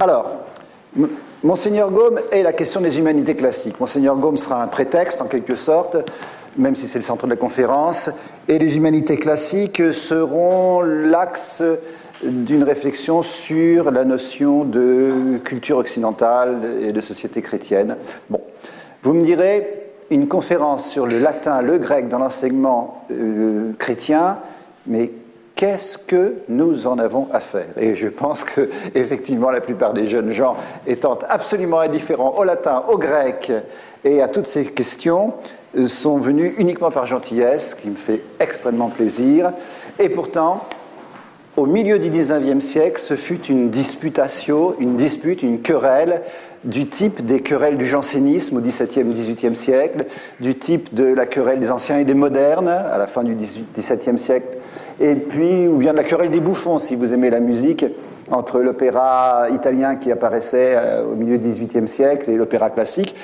Alors, Monseigneur Gaume et la question des humanités classiques. Monseigneur Gaume sera un prétexte, en quelque sorte, même si c'est le centre de la conférence, et les humanités classiques seront l'axe d'une réflexion sur la notion de culture occidentale et de société chrétienne. Bon, vous me direz, une conférence sur le latin, le grec dans l'enseignement chrétien, mais qu'est-ce que nous en avons à faire? Et je pense que, effectivement, la plupart des jeunes gens, étant absolument indifférents au latin, au grec et à toutes ces questions, sont venus uniquement par gentillesse, ce qui me fait extrêmement plaisir. Et pourtant, au milieu du XIXe siècle, ce fut une disputatio, une dispute, une querelle du type des querelles du jansénisme au XVIIe, XVIIIe siècle, du type de la querelle des anciens et des modernes à la fin du XVIIe siècle, et puis, ou bien de la querelle des bouffons, si vous aimez la musique, entre l'opéra italien qui apparaissait au milieu du XVIIIe siècle et l'opéra classique,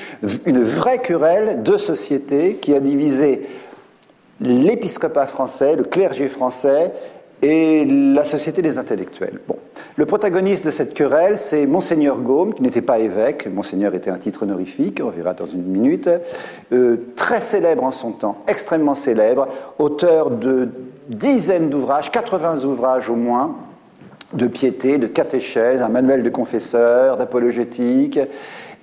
une vraie querelle de société qui a divisé l'épiscopat français, le clergé français, et la société des intellectuels. Bon. Le protagoniste de cette querelle, c'est Monseigneur Gaume, qui n'était pas évêque. Monseigneur était un titre honorifique, on verra dans une minute. Très célèbre en son temps, extrêmement célèbre, auteur de dizaines d'ouvrages, 80 ouvrages au moins, de piété, de catéchèse, un manuel de confesseur, d'apologétique,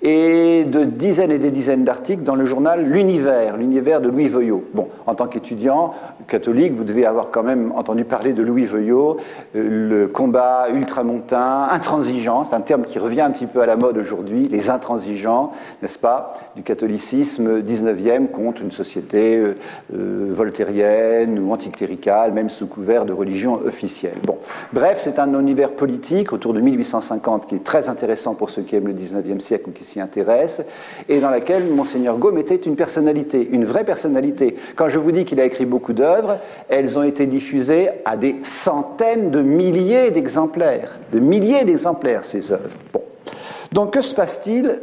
et de dizaines et des dizaines d'articles dans le journal L'Univers de Louis Veuillot. Bon, en tant qu'étudiant catholique, vous devez avoir quand même entendu parler de Louis Veuillot, le combat ultramontain, intransigeant, c'est un terme qui revient un petit peu à la mode aujourd'hui, les intransigeants, n'est-ce pas, du catholicisme 19e contre une société voltairienne ou anticléricale, même sous couvert de religion officielle. Bon, bref, c'est un univers politique autour de 1850 qui est très intéressant pour ceux qui aiment le 19e siècle ou qui s'y intéressent, et dans laquelle Monseigneur Gaume était une personnalité, une vraie personnalité. Quand je vous dis qu'il a écrit beaucoup d'œuvres, elles ont été diffusées à des centaines de milliers d'exemplaires, ces œuvres. Bon. Donc que se passe-t-il?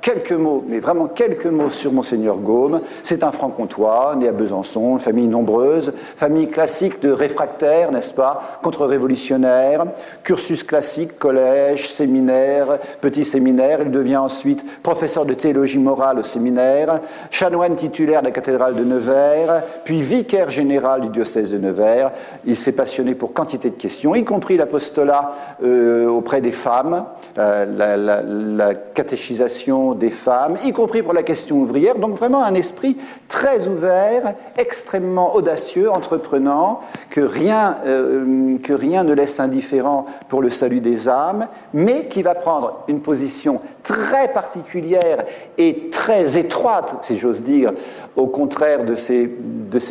Quelques mots, mais vraiment quelques mots sur Monseigneur Gaume. C'est un franc-comtois, né à Besançon, une famille nombreuse, famille classique de réfractaires, n'est-ce pas, contre-révolutionnaires, cursus classique, collège, séminaire, petit séminaire. Il devient ensuite professeur de théologie morale au séminaire, chanoine titulaire de la cathédrale de Nevers, puis vicaire général du diocèse de Nevers. Il s'est passionné pour quantité de questions, y compris l'apostolat auprès des femmes, la catéchisation des femmes, y compris pour la question ouvrière, donc vraiment un esprit très ouvert, extrêmement audacieux, entreprenant, que rien ne laisse indifférent pour le salut des âmes, mais qui va prendre une position très particulière et très étroite, si j'ose dire, au contraire de ces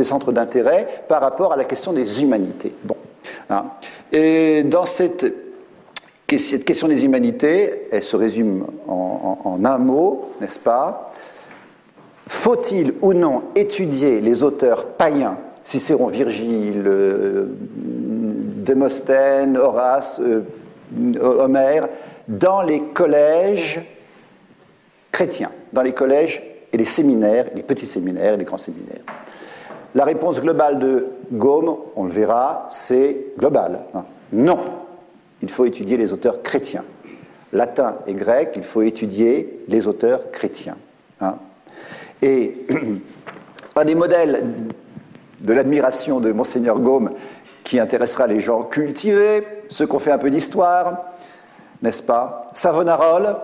centres d'intérêt, par rapport à la question des humanités. Bon. Et dans cette question des humanités, elle se résume en un mot, n'est-ce pas? Faut-il ou non étudier les auteurs païens, Cicéron, Virgile, Démosthène, Horace, Homère, dans les collèges chrétiens, dans les collèges et les séminaires, les petits séminaires et les grands séminaires? La réponse globale de Gaume, on le verra, c'est global. Non. Il faut étudier les auteurs chrétiens. Latin et grec, il faut étudier les auteurs chrétiens. Et un des modèles de l'admiration de Monseigneur Gaume qui intéressera les gens cultivés, ceux qui ont fait un peu d'histoire, n'est-ce pas? Savonarole,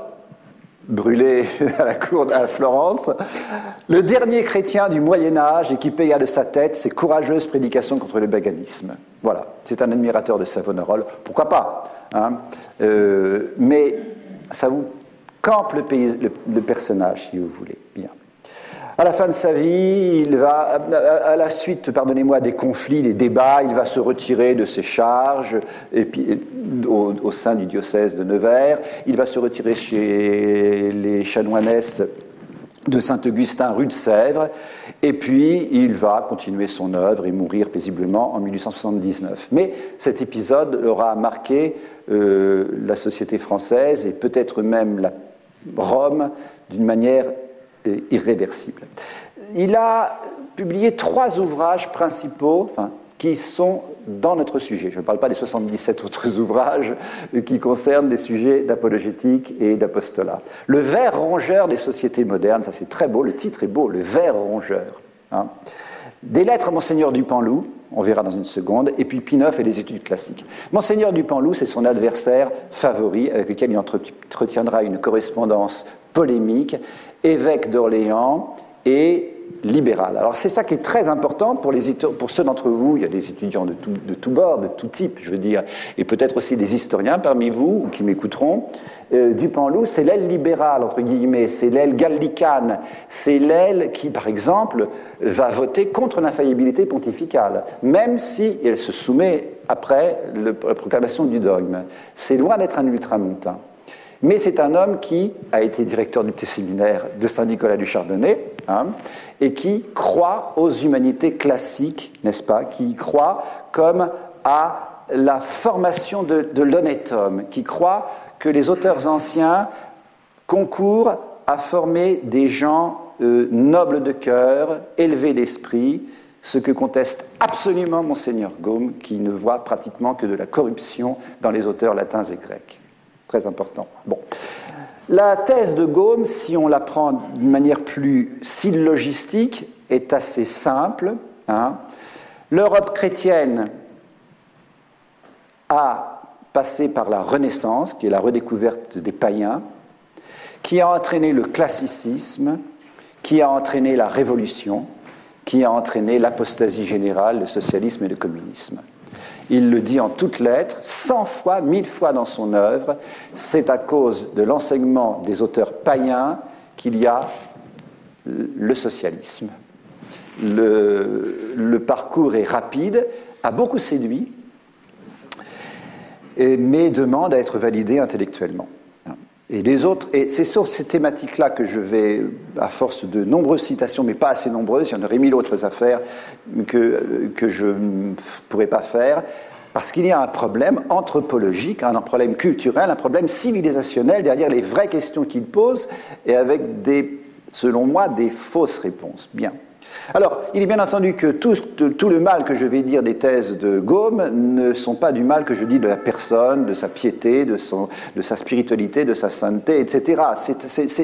brûlé à la cour à Florence, le dernier chrétien du Moyen-Âge et qui paya de sa tête ses courageuses prédications contre le paganisme. Voilà, c'est un admirateur de Savonarole, pourquoi pas, mais ça vous campe le personnage, si vous voulez, bien. À la fin de sa vie, il va, à la suite, pardonnez-moi, des conflits, des débats, il va se retirer de ses charges et puis, au sein du diocèse de Nevers. Il va se retirer chez les chanoinesses de Saint-Augustin, rue de Sèvres, et puis il va continuer son œuvre et mourir paisiblement en 1879. Mais cet épisode aura marqué la société française et peut-être même la Rome d'une manière irréversible. Il a publié 3 ouvrages principaux, enfin qui sont dans notre sujet. Je ne parle pas des 77 autres ouvrages qui concernent des sujets d'apologétique et d'apostolat. Le ver rongeur des sociétés modernes, ça c'est très beau, le titre est beau, le ver rongeur. Hein. Des lettres à Monseigneur Dupanloup, on verra dans une seconde, et puis Pie IX et les études classiques. Monseigneur Dupanloup, c'est son adversaire favori, avec lequel il entretiendra une correspondance polémique, évêque d'Orléans et libéral. Alors c'est ça qui est très important pour ceux d'entre vous, il y a des étudiants de tout bord, de tout type, je veux dire, et peut-être aussi des historiens parmi vous, ou qui m'écouteront. Dupanloup, c'est l'aile libérale, entre guillemets, c'est l'aile gallicane, c'est l'aile qui, par exemple, va voter contre l'infaillibilité pontificale, même si elle se soumet après la proclamation du dogme. C'est loin d'être un ultramontain. Mais c'est un homme qui a été directeur du petit séminaire de Saint-Nicolas du Chardonnay, hein, et qui croit aux humanités classiques, n'est-ce pas, qui croit comme à la formation de l'honnête homme, qui croit que les auteurs anciens concourent à former des gens nobles de cœur, élevés d'esprit, ce que conteste absolument Monseigneur Gaume, qui ne voit pratiquement que de la corruption dans les auteurs latins et grecs. Très important. Bon. La thèse de Gaume, si on la prend d'une manière plus syllogistique, est assez simple. Hein. L'Europe chrétienne a passé par la Renaissance, qui est la redécouverte des païens, qui a entraîné le classicisme, qui a entraîné la Révolution, qui a entraîné l'apostasie générale, le socialisme et le communisme. Il le dit en toutes lettres, 100 fois, 1000 fois dans son œuvre, c'est à cause de l'enseignement des auteurs païens qu'il y a le socialisme. Le parcours est rapide, a beaucoup séduit, mais demande à être validé intellectuellement. Et les autres, et c'est sur ces thématiques-là que je vais, à force de nombreuses citations, mais pas assez nombreuses, il y en aurait 1000 autres à faire que je ne pourrais pas faire, parce qu'il y a un problème anthropologique, un problème culturel, un problème civilisationnel derrière les vraies questions qu'il pose, et avec selon moi, des fausses réponses. Bien. Alors, il est bien entendu que tout le mal que je vais dire des thèses de Gaume ne sont pas du mal que je dis de la personne, de sa piété, de sa spiritualité, de sa sainteté, etc.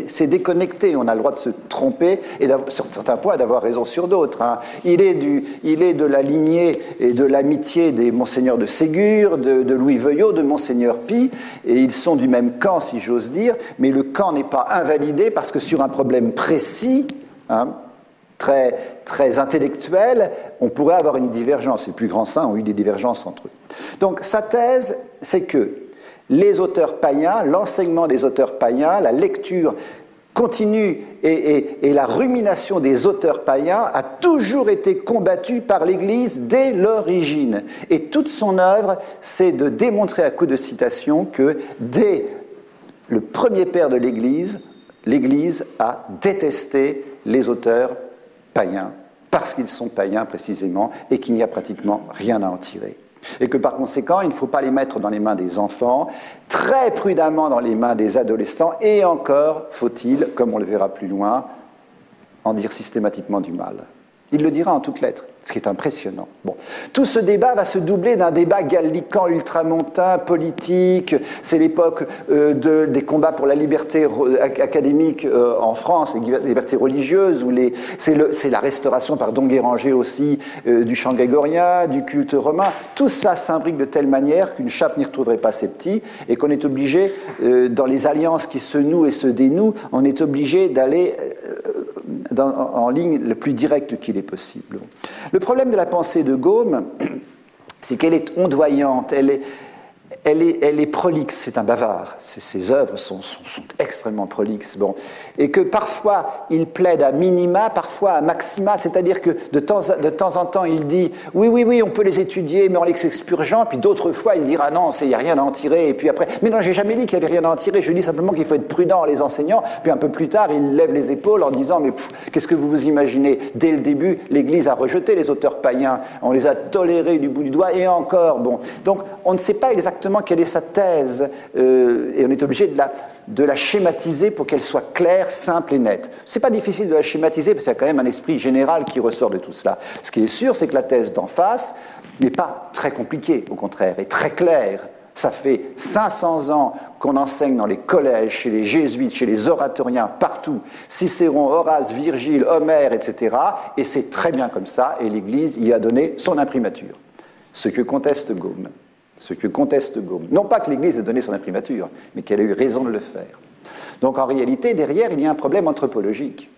C'est déconnecté, on a le droit de se tromper et sur certains points d'avoir raison sur d'autres. Hein. Il est de la lignée et de l'amitié des Monseigneurs de Ségur, de Louis Veuillot, de Monseigneur Pie, et ils sont du même camp, si j'ose dire, mais le camp n'est pas invalidé parce que sur un problème précis, hein, très intellectuel, on pourrait avoir une divergence. Les plus grands saints ont eu des divergences entre eux. Donc sa thèse, c'est que les auteurs païens, l'enseignement des auteurs païens, la lecture continue et la rumination des auteurs païens a toujours été combattue par l'Église dès l'origine. Et toute son œuvre, c'est de démontrer à coup de citation que dès le premier père de l'Église, l'Église a détesté les auteurs païens, parce qu'ils sont païens précisément, et qu'il n'y a pratiquement rien à en tirer. Et que par conséquent, il ne faut pas les mettre dans les mains des enfants, très prudemment dans les mains des adolescents, et encore faut-il, comme on le verra plus loin, en dire systématiquement du mal. Il le dira en toutes lettres, ce qui est impressionnant. Bon. Tout ce débat va se doubler d'un débat gallican, ultramontain, politique. C'est l'époque des combats pour la liberté académique en France, les libertés religieuses, c'est la restauration par Don Guéranger aussi du chant grégorien, du culte romain. Tout cela s'imbrique de telle manière qu'une chatte n'y retrouverait pas ses petits et qu'on est obligé, dans les alliances qui se nouent et se dénouent, on est obligé d'aller en ligne le plus directe qu'il est possible. Le problème de la pensée de Gaume, c'est qu'elle est ondoyante, elle est prolixe, c'est un bavard, ses œuvres sont extrêmement prolixes, bon. Et que parfois il plaide à minima, parfois à maxima, c'est-à-dire que de temps en temps il dit oui, on peut les étudier, mais en les expurgeant, puis d'autres fois il dira non, il n'y a rien à en tirer, et puis après, mais non, j'ai jamais dit qu'il n'y avait rien à en tirer, je dis simplement qu'il faut être prudent en les enseignant, puis un peu plus tard il lève les épaules en disant mais qu'est-ce que vous vous imaginez, dès le début l'Église a rejeté les auteurs païens, on les a tolérés du bout du doigt, et encore, bon, donc on ne sait pas exactement exactement quelle est sa thèse, et on est obligé de la schématiser pour qu'elle soit claire, simple et nette. Ce n'est pas difficile de la schématiser, parce qu'il y a quand même un esprit général qui ressort de tout cela. Ce qui est sûr, c'est que la thèse d'en face n'est pas très compliquée, au contraire, est très claire. Ça fait 500 ans qu'on enseigne dans les collèges, chez les jésuites, chez les oratoriens, partout, Cicéron, Horace, Virgile, Homère, etc. Et c'est très bien comme ça, et l'Église y a donné son imprimature. Ce que conteste Gaume. Non pas que l'Église ait donné son imprimature, mais qu'elle a eu raison de le faire. Donc en réalité, derrière, il y a un problème anthropologique.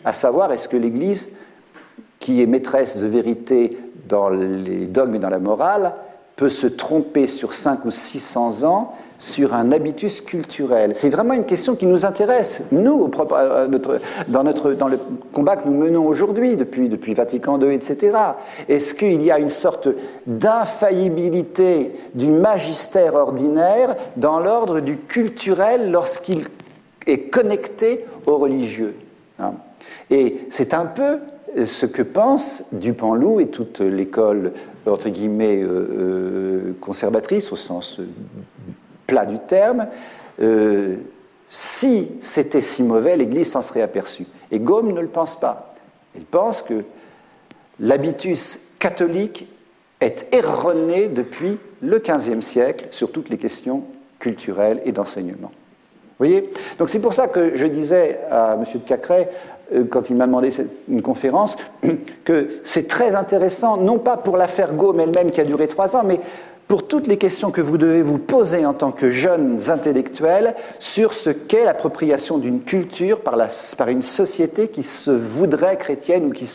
À savoir, est-ce que l'Église, qui est maîtresse de vérité dans les dogmes et dans la morale, peut se tromper sur 500 ou 600 ans sur un habitus culturel? C'est vraiment une question qui nous intéresse, nous, dans le combat que nous menons aujourd'hui, depuis Vatican II, etc. Est-ce qu'il y a une sorte d'infaillibilité du magistère ordinaire dans l'ordre du culturel lorsqu'il est connecté au religieux, hein? Et c'est un peu ce que pense Dupanloup et toute l'école, entre guillemets, conservatrice, au sens plat du terme. Si c'était si mauvais, l'Église s'en serait aperçue. Et Gaume ne le pense pas. Il pense que l'habitus catholique est erroné depuis le XVe siècle sur toutes les questions culturelles et d'enseignement. Vous voyez? Donc c'est pour ça que je disais à M. de Cacrès, quand il m'a demandé une conférence, que c'est très intéressant, non pas pour l'affaire Gaume elle-même qui a duré 3 ans, mais pour toutes les questions que vous devez vous poser en tant que jeunes intellectuels sur ce qu'est l'appropriation d'une culture par une société qui se voudrait chrétienne ou qui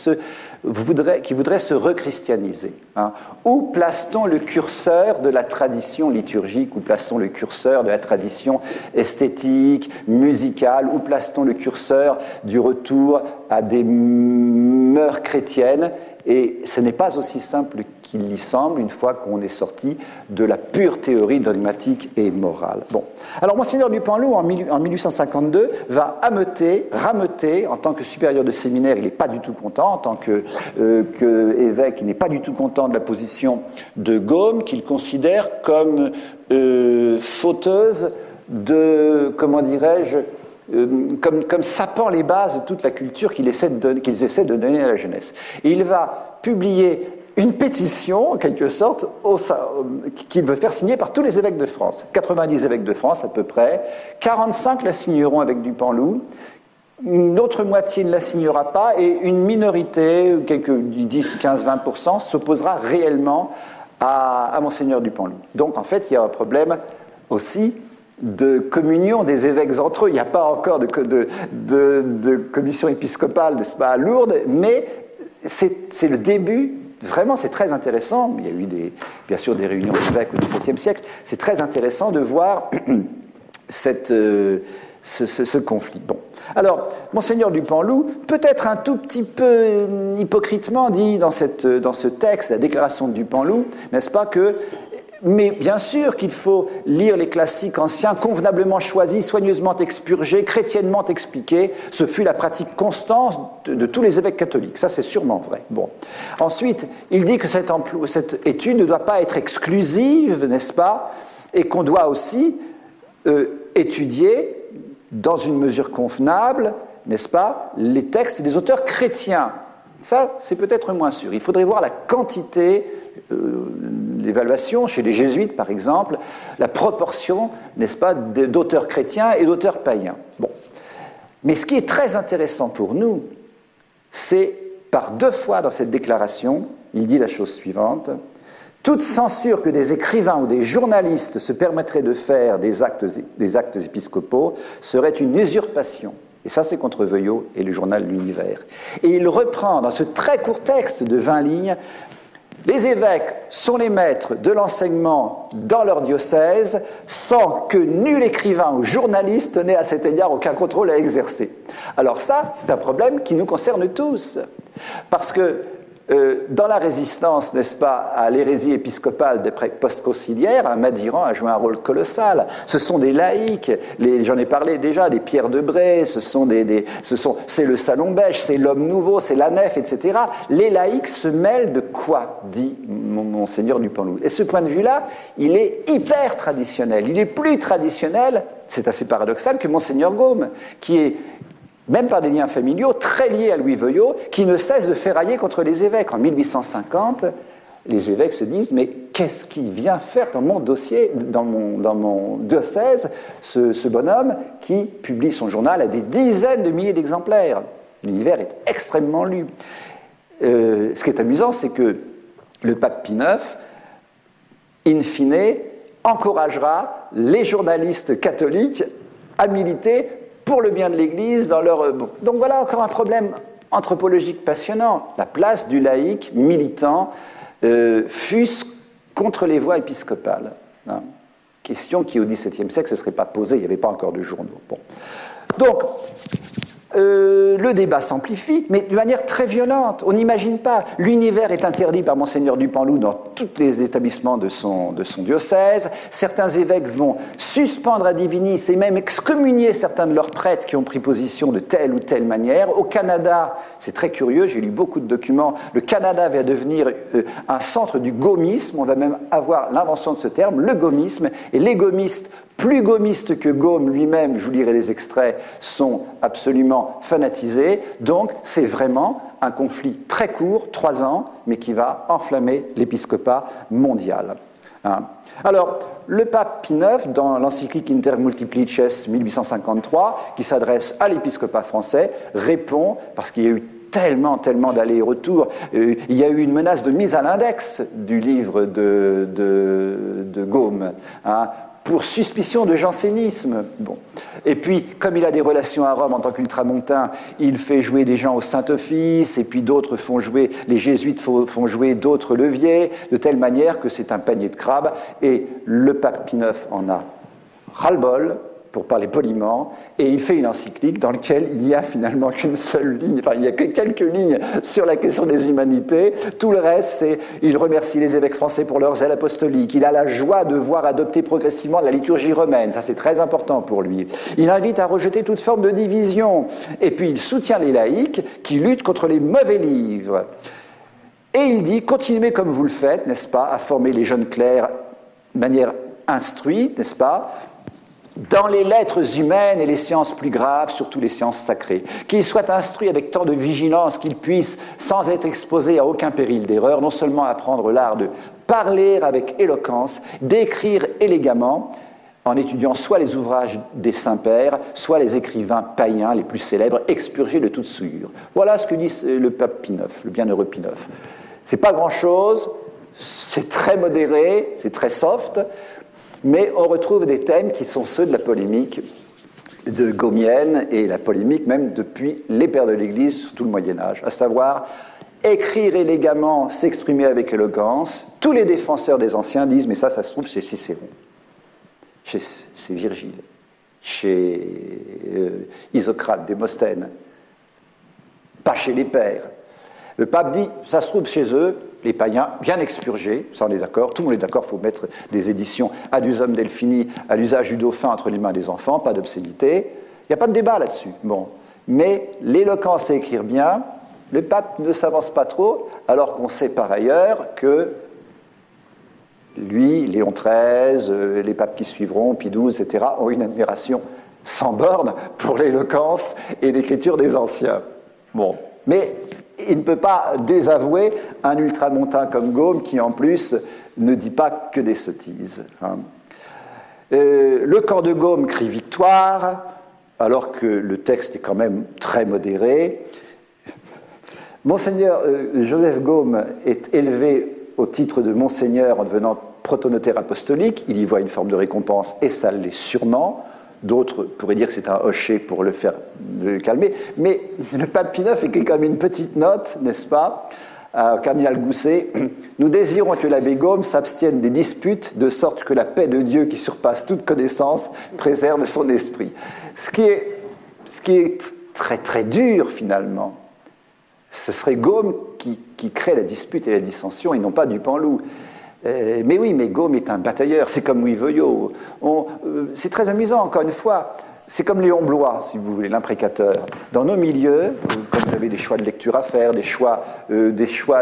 voudrait se rechristianiser, hein. Où place-t-on le curseur de la tradition liturgique? Où place-t-on le curseur de la tradition esthétique, musicale? Où place-t-on le curseur du retour à des mœurs chrétiennes? Et ce n'est pas aussi simple qu'il y semble une fois qu'on est sorti de la pure théorie dogmatique et morale. Bon. Alors, Monseigneur Dupanloup, en 1852, va rameuter, en tant que supérieur de séminaire, il n'est pas du tout content, en tant qu'évêque, il n'est pas du tout content de la position de Gaume, qu'il considère comme fauteuse de, comment dirais-je, comme sapant les bases de toute la culture qu'ils essaient de donner à la jeunesse. Et il va publier une pétition, en quelque sorte, qu'il veut faire signer par tous les évêques de France. 90 évêques de France, à peu près. 45 la signeront avec Dupanloup. Une autre moitié ne la signera pas, et une minorité, quelques 10, 15, 20%, s'opposera réellement à Monseigneur Dupanloup. Donc, en fait, il y a un problème aussi de communion des évêques entre eux. Il n'y a pas encore de commission épiscopale, n'est-ce pas, à Lourdes, mais c'est le début. Vraiment, c'est très intéressant. Il y a eu bien sûr des réunions d'évêques au XVIIe siècle. C'est très intéressant de voir ce conflit. Bon. Alors, Monseigneur Dupanloup, peut-être un tout petit peu hypocritement dit dans ce texte, la déclaration de Dupanloup, n'est-ce pas, mais bien sûr qu'il faut lire les classiques anciens, convenablement choisis, soigneusement expurgés, chrétiennement expliqués. Ce fut la pratique constante de tous les évêques catholiques. Ça, c'est sûrement vrai. Bon. Ensuite, il dit que cette étude ne doit pas être exclusive, n'est-ce pas, et qu'on doit aussi étudier, dans une mesure convenable, n'est-ce pas, les textes des auteurs chrétiens. Ça, c'est peut-être moins sûr. Il faudrait voir la quantité, l'évaluation chez les jésuites, par exemple, la proportion, n'est-ce pas, d'auteurs chrétiens et d'auteurs païens. Bon. Mais ce qui est très intéressant pour nous, c'est, par 2 fois dans cette déclaration, il dit la chose suivante: toute censure que des écrivains ou des journalistes se permettraient de faire des actes épiscopaux serait une usurpation. Et ça, c'est contre Veuillot et le journal L'Univers. Et il reprend dans ce très court texte de 20 lignes: les évêques sont les maîtres de l'enseignement dans leur diocèse, sans que nul écrivain ou journaliste n'ait à cet égard aucun contrôle à exercer. Alors ça, c'est un problème qui nous concerne tous. Parce que dans la résistance, n'est-ce pas, à l'hérésie épiscopale des prêtres post-conciliaires, Madiran a joué un rôle colossal. Ce sont des laïcs, j'en ai parlé déjà, des Pierre de Bray, c'est le Salon Beige, c'est l'Homme Nouveau, c'est la Nef, etc. Les laïcs se mêlent de quoi, dit Monseigneur Dupanloup. Et ce point de vue-là, il est hyper traditionnel. Il est plus traditionnel, c'est assez paradoxal, que Monseigneur Gaume, qui est même par des liens familiaux, très liés à Louis Veuillot, qui ne cesse de ferrailler contre les évêques. En 1850, les évêques se disent « Mais qu'est-ce qui vient faire dans mon dossier, dans mon diocèse, ce bonhomme qui publie son journal à des dizaines de milliers d'exemplaires ?» L'univers est extrêmement lu. Ce qui est amusant, c'est que le pape Pie IX, in fine, encouragera les journalistes catholiques à militer pour le bien de l'Église dans leur... Donc voilà encore un problème anthropologique passionnant. La place du laïc militant fût-ce contre les voies épiscopales. Hein. Question qui au XVIIe siècle ne se serait pas posée, il n'y avait pas encore de journaux. Bon. Donc, le débat s'amplifie, mais de manière très violente. On n'imagine pas. L'univers est interdit par Monseigneur Dupanloup dans tous les établissements de son diocèse. Certains évêques vont suspendre à divinis et même excommunier certains de leurs prêtres qui ont pris position de telle ou telle manière. Au Canada, c'est très curieux, j'ai lu beaucoup de documents, le Canada va devenir un centre du gaumisme. On va même avoir l'invention de ce terme, le gaumisme. Et les gaumistes, plus gaumistes que Gaume lui-même, je vous lirai les extraits, sont absolument fanatisés. Donc, c'est vraiment un conflit très court, 3 ans, mais qui va enflammer l'épiscopat mondial. Hein. Alors, le pape Pie IX, dans l'encyclique Inter Multiplices 1853, qui s'adresse à l'épiscopat français, répond, parce qu'il y a eu tellement d'allers-retours. Il y a eu une menace de mise à l'index du livre de Gaume, hein, pour suspicion de jansénisme. Bon. Et puis, comme il a des relations à Rome en tant qu'ultramontain, il fait jouer des gens au Saint-Office, et puis d'autres font jouer, les jésuites font jouer d'autres leviers, de telle manière que c'est un panier de crabes, et le pape Pie IX en a ras-le-bol, pour parler poliment, et il fait une encyclique dans laquelle il n'y a finalement qu'une seule ligne, enfin il n'y a que quelques lignes sur la question des humanités, tout le reste c'est, il remercie les évêques français pour leur zèle apostolique, il a la joie de voir adopter progressivement la liturgie romaine, ça c'est très important pour lui, il invite à rejeter toute forme de division, et puis il soutient les laïcs qui luttent contre les mauvais livres, et il dit, continuez comme vous le faites, n'est-ce pas, à former les jeunes clercs de manière instruite, n'est-ce pas, dans les lettres humaines et les sciences plus graves, surtout les sciences sacrées, qu'ils soient instruits avec tant de vigilance qu'ils puissent, sans être exposés à aucun péril d'erreur, non seulement apprendre l'art de parler avec éloquence, d'écrire élégamment, en étudiant soit les ouvrages des saints-pères, soit les écrivains païens les plus célèbres, expurgés de toute souillure. Voilà ce que dit le pape Pie IX, le bienheureux Pie IX. C'est pas grand-chose, c'est très modéré, c'est très soft, mais on retrouve des thèmes qui sont ceux de la polémique de gaumienne et la polémique même depuis les pères de l'Église, surtout le Moyen-Âge, à savoir écrire élégamment, s'exprimer avec éloquence. Tous les défenseurs des anciens disent, mais ça se trouve chez Cicéron, chez Virgile, chez Isocrate, Démosthène, pas chez les pères. Le pape dit, ça se trouve chez eux, les païens, bien expurgés, ça on est d'accord, tout le monde est d'accord, il faut mettre des éditions Adusum Delphini à l'usage du dauphin entre les mains des enfants, pas d'obscénité, il n'y a pas de débat là-dessus. Bon. Mais l'éloquence et écrire bien, le pape ne s'avance pas trop, alors qu'on sait par ailleurs que lui, Léon XIII, les papes qui suivront, Pie XII, etc., ont une admiration sans borne pour l'éloquence et l'écriture des anciens. Bon. Mais il ne peut pas désavouer un ultramontain comme Gaume qui, en plus, ne dit pas que des sottises. Hein. Le camp de Gaume crie victoire, alors que le texte est quand même très modéré. Monseigneur Joseph Gaume est élevé au titre de Monseigneur en devenant protonotaire apostolique. Il y voit une forme de récompense, et ça l'est sûrement. D'autres pourraient dire que c'est un hocher pour le calmer. Mais le pape Pie IX écrit quand même une petite note, n'est-ce pas, au cardinal Gousset. Nous désirons que l'abbé Gaume s'abstienne des disputes, de sorte que la paix de Dieu qui surpasse toute connaissance préserve son esprit. Ce qui est très très dur finalement. Ce serait Gaume qui crée la dispute et la dissension et non pas Dupanloup. Mais oui, mais Gaume est un batailleur, c'est comme Louis Veuillot. C'est très amusant, encore une fois. C'est comme Léon Bloy, si vous voulez, l'imprécateur. Dans nos milieux, quand vous avez des choix de lecture à faire, des choix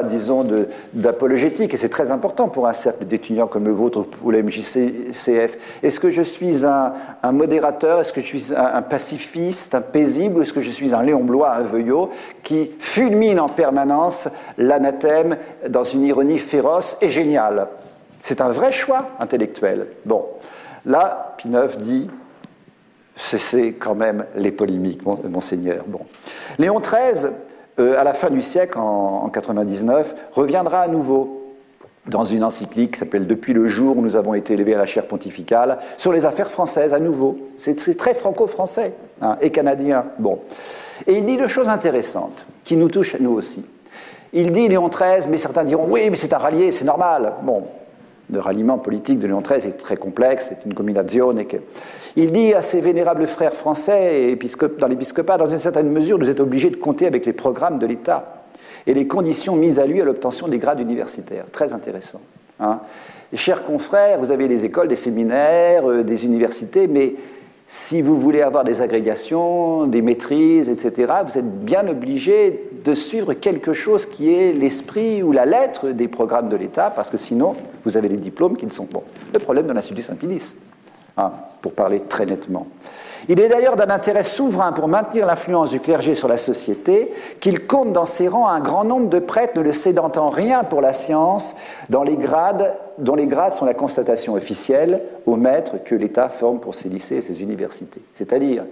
disons, d'apologétique, et c'est très important pour un cercle d'étudiants comme le vôtre ou la MJCF. Est-ce que je suis un modérateur? Est-ce que je suis un pacifiste, un paisible? Ou est-ce que je suis un Léon Bloy, un Veuillot, qui fulmine en permanence l'anathème dans une ironie féroce et géniale? C'est un vrai choix intellectuel. Bon, là, Pineuf dit... C'est quand même les polémiques, monseigneur. Bon. Léon XIII, à la fin du siècle, en 99, reviendra à nouveau dans une encyclique qui s'appelle « Depuis le jour où nous avons été élevés à la chaire pontificale » sur les affaires françaises à nouveau. C'est très franco-français et canadien. Bon. Et il dit deux choses intéressantes qui nous touchent à nous aussi. Il dit, Léon XIII, mais certains diront « oui, mais c'est un rallié, c'est normal ». Bon. Le ralliement politique de Léon XIII est très complexe, c'est une combinazione. Il dit à ses vénérables frères français et dans l'épiscopat, dans une certaine mesure, vous êtes obligés de compter avec les programmes de l'État et les conditions mises à lui à l'obtention des grades universitaires. Très intéressant. Hein. Chers confrères, vous avez des écoles, des séminaires, des universités, mais si vous voulez avoir des agrégations, des maîtrises, etc., vous êtes bien obligés de suivre quelque chose qui est l'esprit ou la lettre des programmes de l'État, parce que sinon, vous avez des diplômes qui ne sont pas. Le problème de l'Institut Saint-Pédis, pour parler très nettement. Il est d'ailleurs d'un intérêt souverain pour maintenir l'influence du clergé sur la société qu'il compte dans ses rangs un grand nombre de prêtres ne le cédant en rien pour la science, dont les grades sont la constatation officielle aux maîtres que l'État forme pour ses lycées et ses universités. C'est-à-dire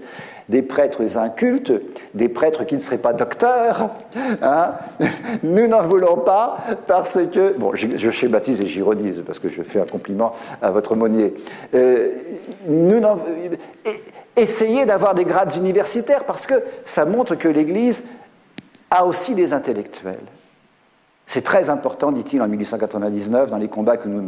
des prêtres incultes, des prêtres qui ne seraient pas docteurs. Hein. Nous n'en voulons pas parce que... Bon, je schématise et j'ironise parce que je fais un compliment à votre aumônier. Essayez d'avoir des grades universitaires parce que ça montre que l'Église a aussi des intellectuels. C'est très important, dit-il en 1899, dans les combats que nous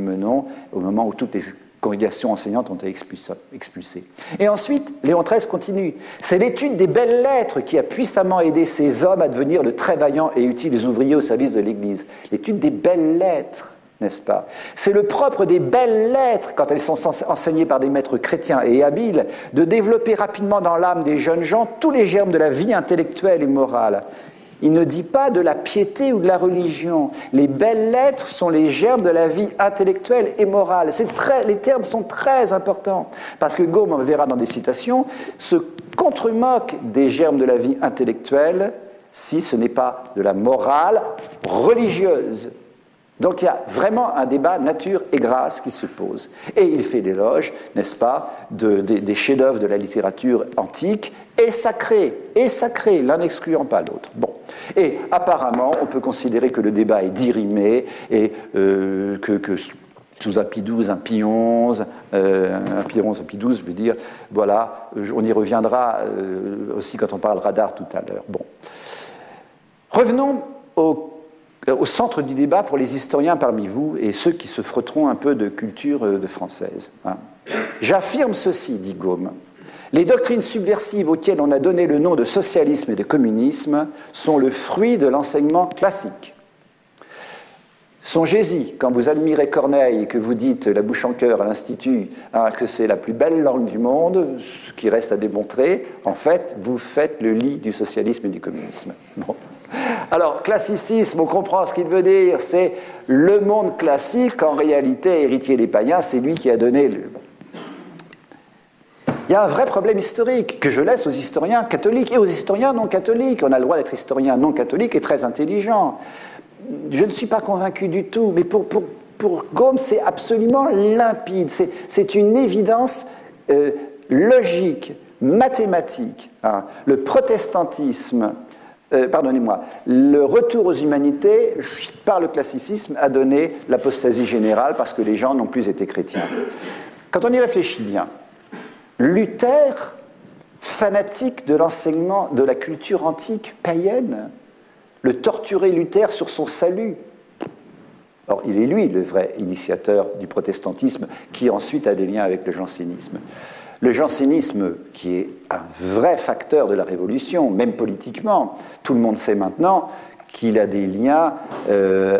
menons au moment où toutes les congrégations enseignantes ont été expulsées. Et ensuite, Léon XIII continue. C'est l'étude des belles lettres qui a puissamment aidé ces hommes à devenir de très vaillants et utiles ouvriers au service de l'Église. L'étude des belles lettres, n'est-ce pas? C'est le propre des belles lettres, quand elles sont enseignées par des maîtres chrétiens et habiles, de développer rapidement dans l'âme des jeunes gens tous les germes de la vie intellectuelle et morale. Il ne dit pas de la piété ou de la religion. Les belles lettres sont les germes de la vie intellectuelle et morale. Les termes sont très importants, parce que Gaume, on le verra dans des citations, se contre-moque des germes de la vie intellectuelle si ce n'est pas de la morale religieuse. Donc il y a vraiment un débat nature et grâce qui se pose. Et il fait l'éloge, n'est-ce pas, des chefs-d'œuvre de la littérature antique et sacrée, l'un n'excluant pas l'autre. Bon. Et apparemment, on peut considérer que le débat est dirimé et que sous un Pie XII, un Pie XI, un Pie XII, je veux dire, voilà, on y reviendra aussi quand on parlera d'art tout à l'heure. Bon. Revenons au centre du débat pour les historiens parmi vous et ceux qui se frotteront un peu de culture française. Hein. J'affirme ceci, dit Gaume. Les doctrines subversives auxquelles on a donné le nom de socialisme et de communisme sont le fruit de l'enseignement classique. Songez-y, quand vous admirez Corneille et que vous dites la bouche en cœur à l'Institut que c'est la plus belle langue du monde, ce qui reste à démontrer, en fait, vous faites le lit du socialisme et du communisme. Bon. Alors, classicisme, on comprend ce qu'il veut dire, c'est le monde classique, en réalité, héritier des païens, c'est lui qui a donné le... Il y a un vrai problème historique que je laisse aux historiens catholiques et aux historiens non catholiques. On a le droit d'être historien non catholique et très intelligent. Je ne suis pas convaincu du tout, mais pour Gaume, c'est absolument limpide. C'est une évidence logique, mathématique. Hein. Le protestantisme... le retour aux humanités par le classicisme a donné l'apostasie générale parce que les gens n'ont plus été chrétiens. Quand on y réfléchit bien, Luther, fanatique de l'enseignement de la culture antique païenne, le torturer Luther sur son salut. Or, il est lui le vrai initiateur du protestantisme qui ensuite a des liens avec le jansénisme. Le jansénisme, qui est un vrai facteur de la Révolution, même politiquement, tout le monde sait maintenant qu'il a des liens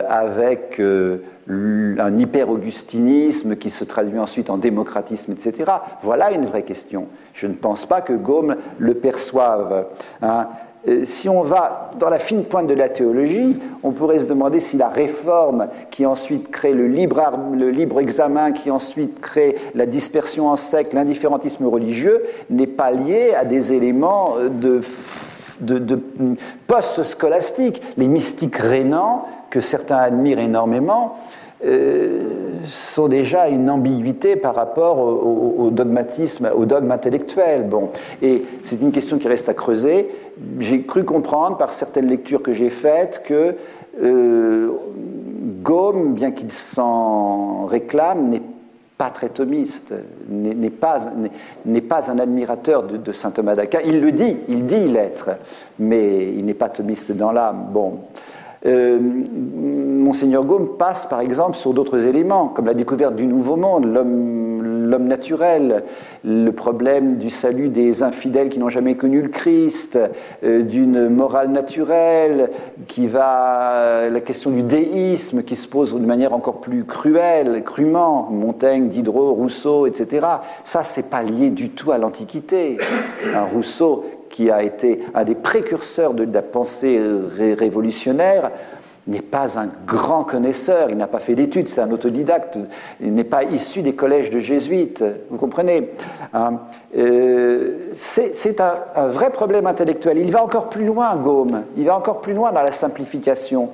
avec un hyper-augustinisme qui se traduit ensuite en démocratisme, etc. Voilà une vraie question. Je ne pense pas que Gaume le perçoive. Hein. Si on va dans la fine pointe de la théologie, on pourrait se demander si la réforme qui ensuite crée le libre examen, qui ensuite crée la dispersion en secte, l'indifférentisme religieux, n'est pas liée à des éléments de post-scolastique. Les mystiques rénants, que certains admirent énormément, sont déjà une ambiguïté par rapport au dogmatisme, au dogme intellectuel. Bon. Et c'est une question qui reste à creuser. J'ai cru comprendre par certaines lectures que j'ai faites que Gaume, bien qu'il s'en réclame, n'est pas très thomiste, n'est pas un admirateur de saint Thomas d'Aquin. Il dit l'être, mais il n'est pas thomiste dans l'âme. Bon. Monseigneur Gaume passe par exemple sur d'autres éléments, comme la découverte du nouveau monde, l'homme naturel, le problème du salut des infidèles qui n'ont jamais connu le Christ, d'une morale naturelle, la question du déisme qui se pose de manière encore plus cruelle, crûment, Montaigne, Diderot, Rousseau, etc. Ça, c'est pas lié du tout à l'Antiquité. Un Rousseau qui a été un des précurseurs de la pensée révolutionnaire, n'est pas un grand connaisseur, il n'a pas fait d'études, c'est un autodidacte, il n'est pas issu des collèges de jésuites, vous comprenez c'est un vrai problème intellectuel. Il va encore plus loin, Gaume, il va encore plus loin dans la simplification,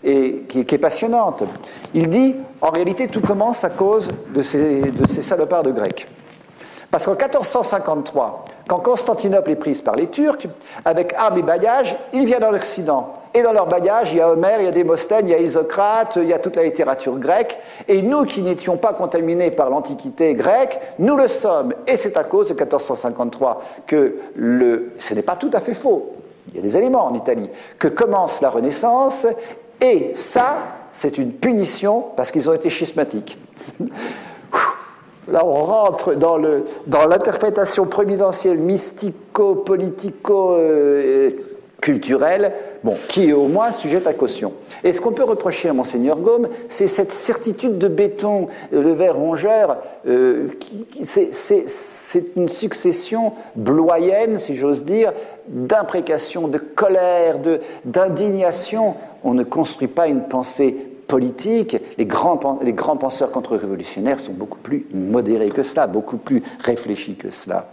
et qui est passionnante. Il dit, en réalité, tout commence à cause de ces salopards de Grecs. Parce qu'en 1453, quand Constantinople est prise par les Turcs, avec armes et bagages, ils viennent dans l'Occident. Et dans leur bagage, il y a Homère, il y a Démosthène, il y a Isocrate, il y a toute la littérature grecque. Et nous qui n'étions pas contaminés par l'Antiquité grecque, nous le sommes. Et c'est à cause de 1453 que ce n'est pas tout à fait faux, il y a des éléments en Italie, que commence la Renaissance. Et ça, c'est une punition parce qu'ils ont été schismatiques. Là, on rentre dans l'interprétation providentielle, mystico-politico-culturelle, qui est au moins sujette à caution. Et ce qu'on peut reprocher à Monseigneur Gaume, c'est cette certitude de béton, le ver rongeur, c'est une succession bloyenne, si j'ose dire, d'imprécations, de colère, d'indignation. On ne construit pas une pensée politique. Les grands penseurs contre-révolutionnaires sont beaucoup plus modérés que cela, beaucoup plus réfléchis que cela.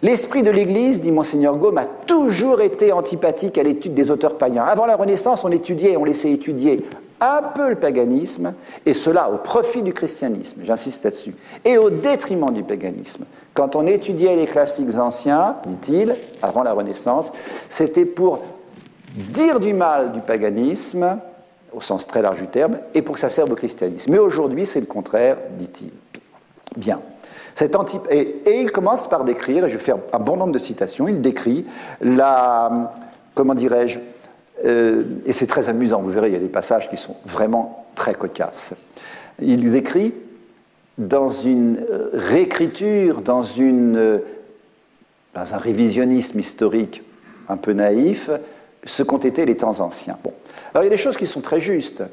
L'esprit de l'Église, dit Monseigneur Gaume, a toujours été antipathique à l'étude des auteurs païens. Avant la Renaissance, on laissait étudier un peu le paganisme, et cela au profit du christianisme, j'insiste là-dessus, et au détriment du paganisme. Quand on étudiait les classiques anciens, dit-il, avant la Renaissance, c'était pour dire du mal du paganisme, au sens très large du terme, et pour que ça serve au christianisme. Mais aujourd'hui, c'est le contraire, dit-il. Bien. Et il commence par décrire, et je vais faire un bon nombre de citations, il décrit comment dirais-je, et c'est très amusant, vous verrez, il y a des passages qui sont vraiment très cocasses. Il décrit dans une réécriture, dans un révisionnisme historique un peu naïf, ce qu'ont été les temps anciens. Bon. Alors il y a des choses qui sont très justes.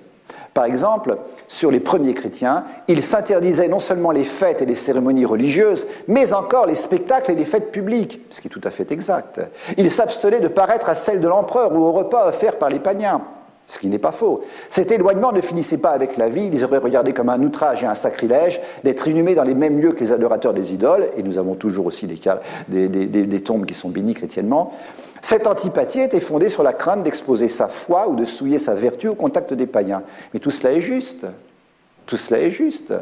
Par exemple, sur les premiers chrétiens, ils s'interdisaient non seulement les fêtes et les cérémonies religieuses, mais encore les spectacles et les fêtes publiques, ce qui est tout à fait exact. Ils s'abstenaient de paraître à celle de l'empereur ou au repas offert par les païens, ce qui n'est pas faux. Cet éloignement ne finissait pas avec la vie, ils auraient regardé comme un outrage et un sacrilège d'être inhumés dans les mêmes lieux que les adorateurs des idoles, et nous avons toujours aussi des tombes qui sont bénies chrétiennement. Cette antipathie était fondée sur la crainte d'exposer sa foi ou de souiller sa vertu au contact des païens. Mais tout cela est juste. Tout cela est juste.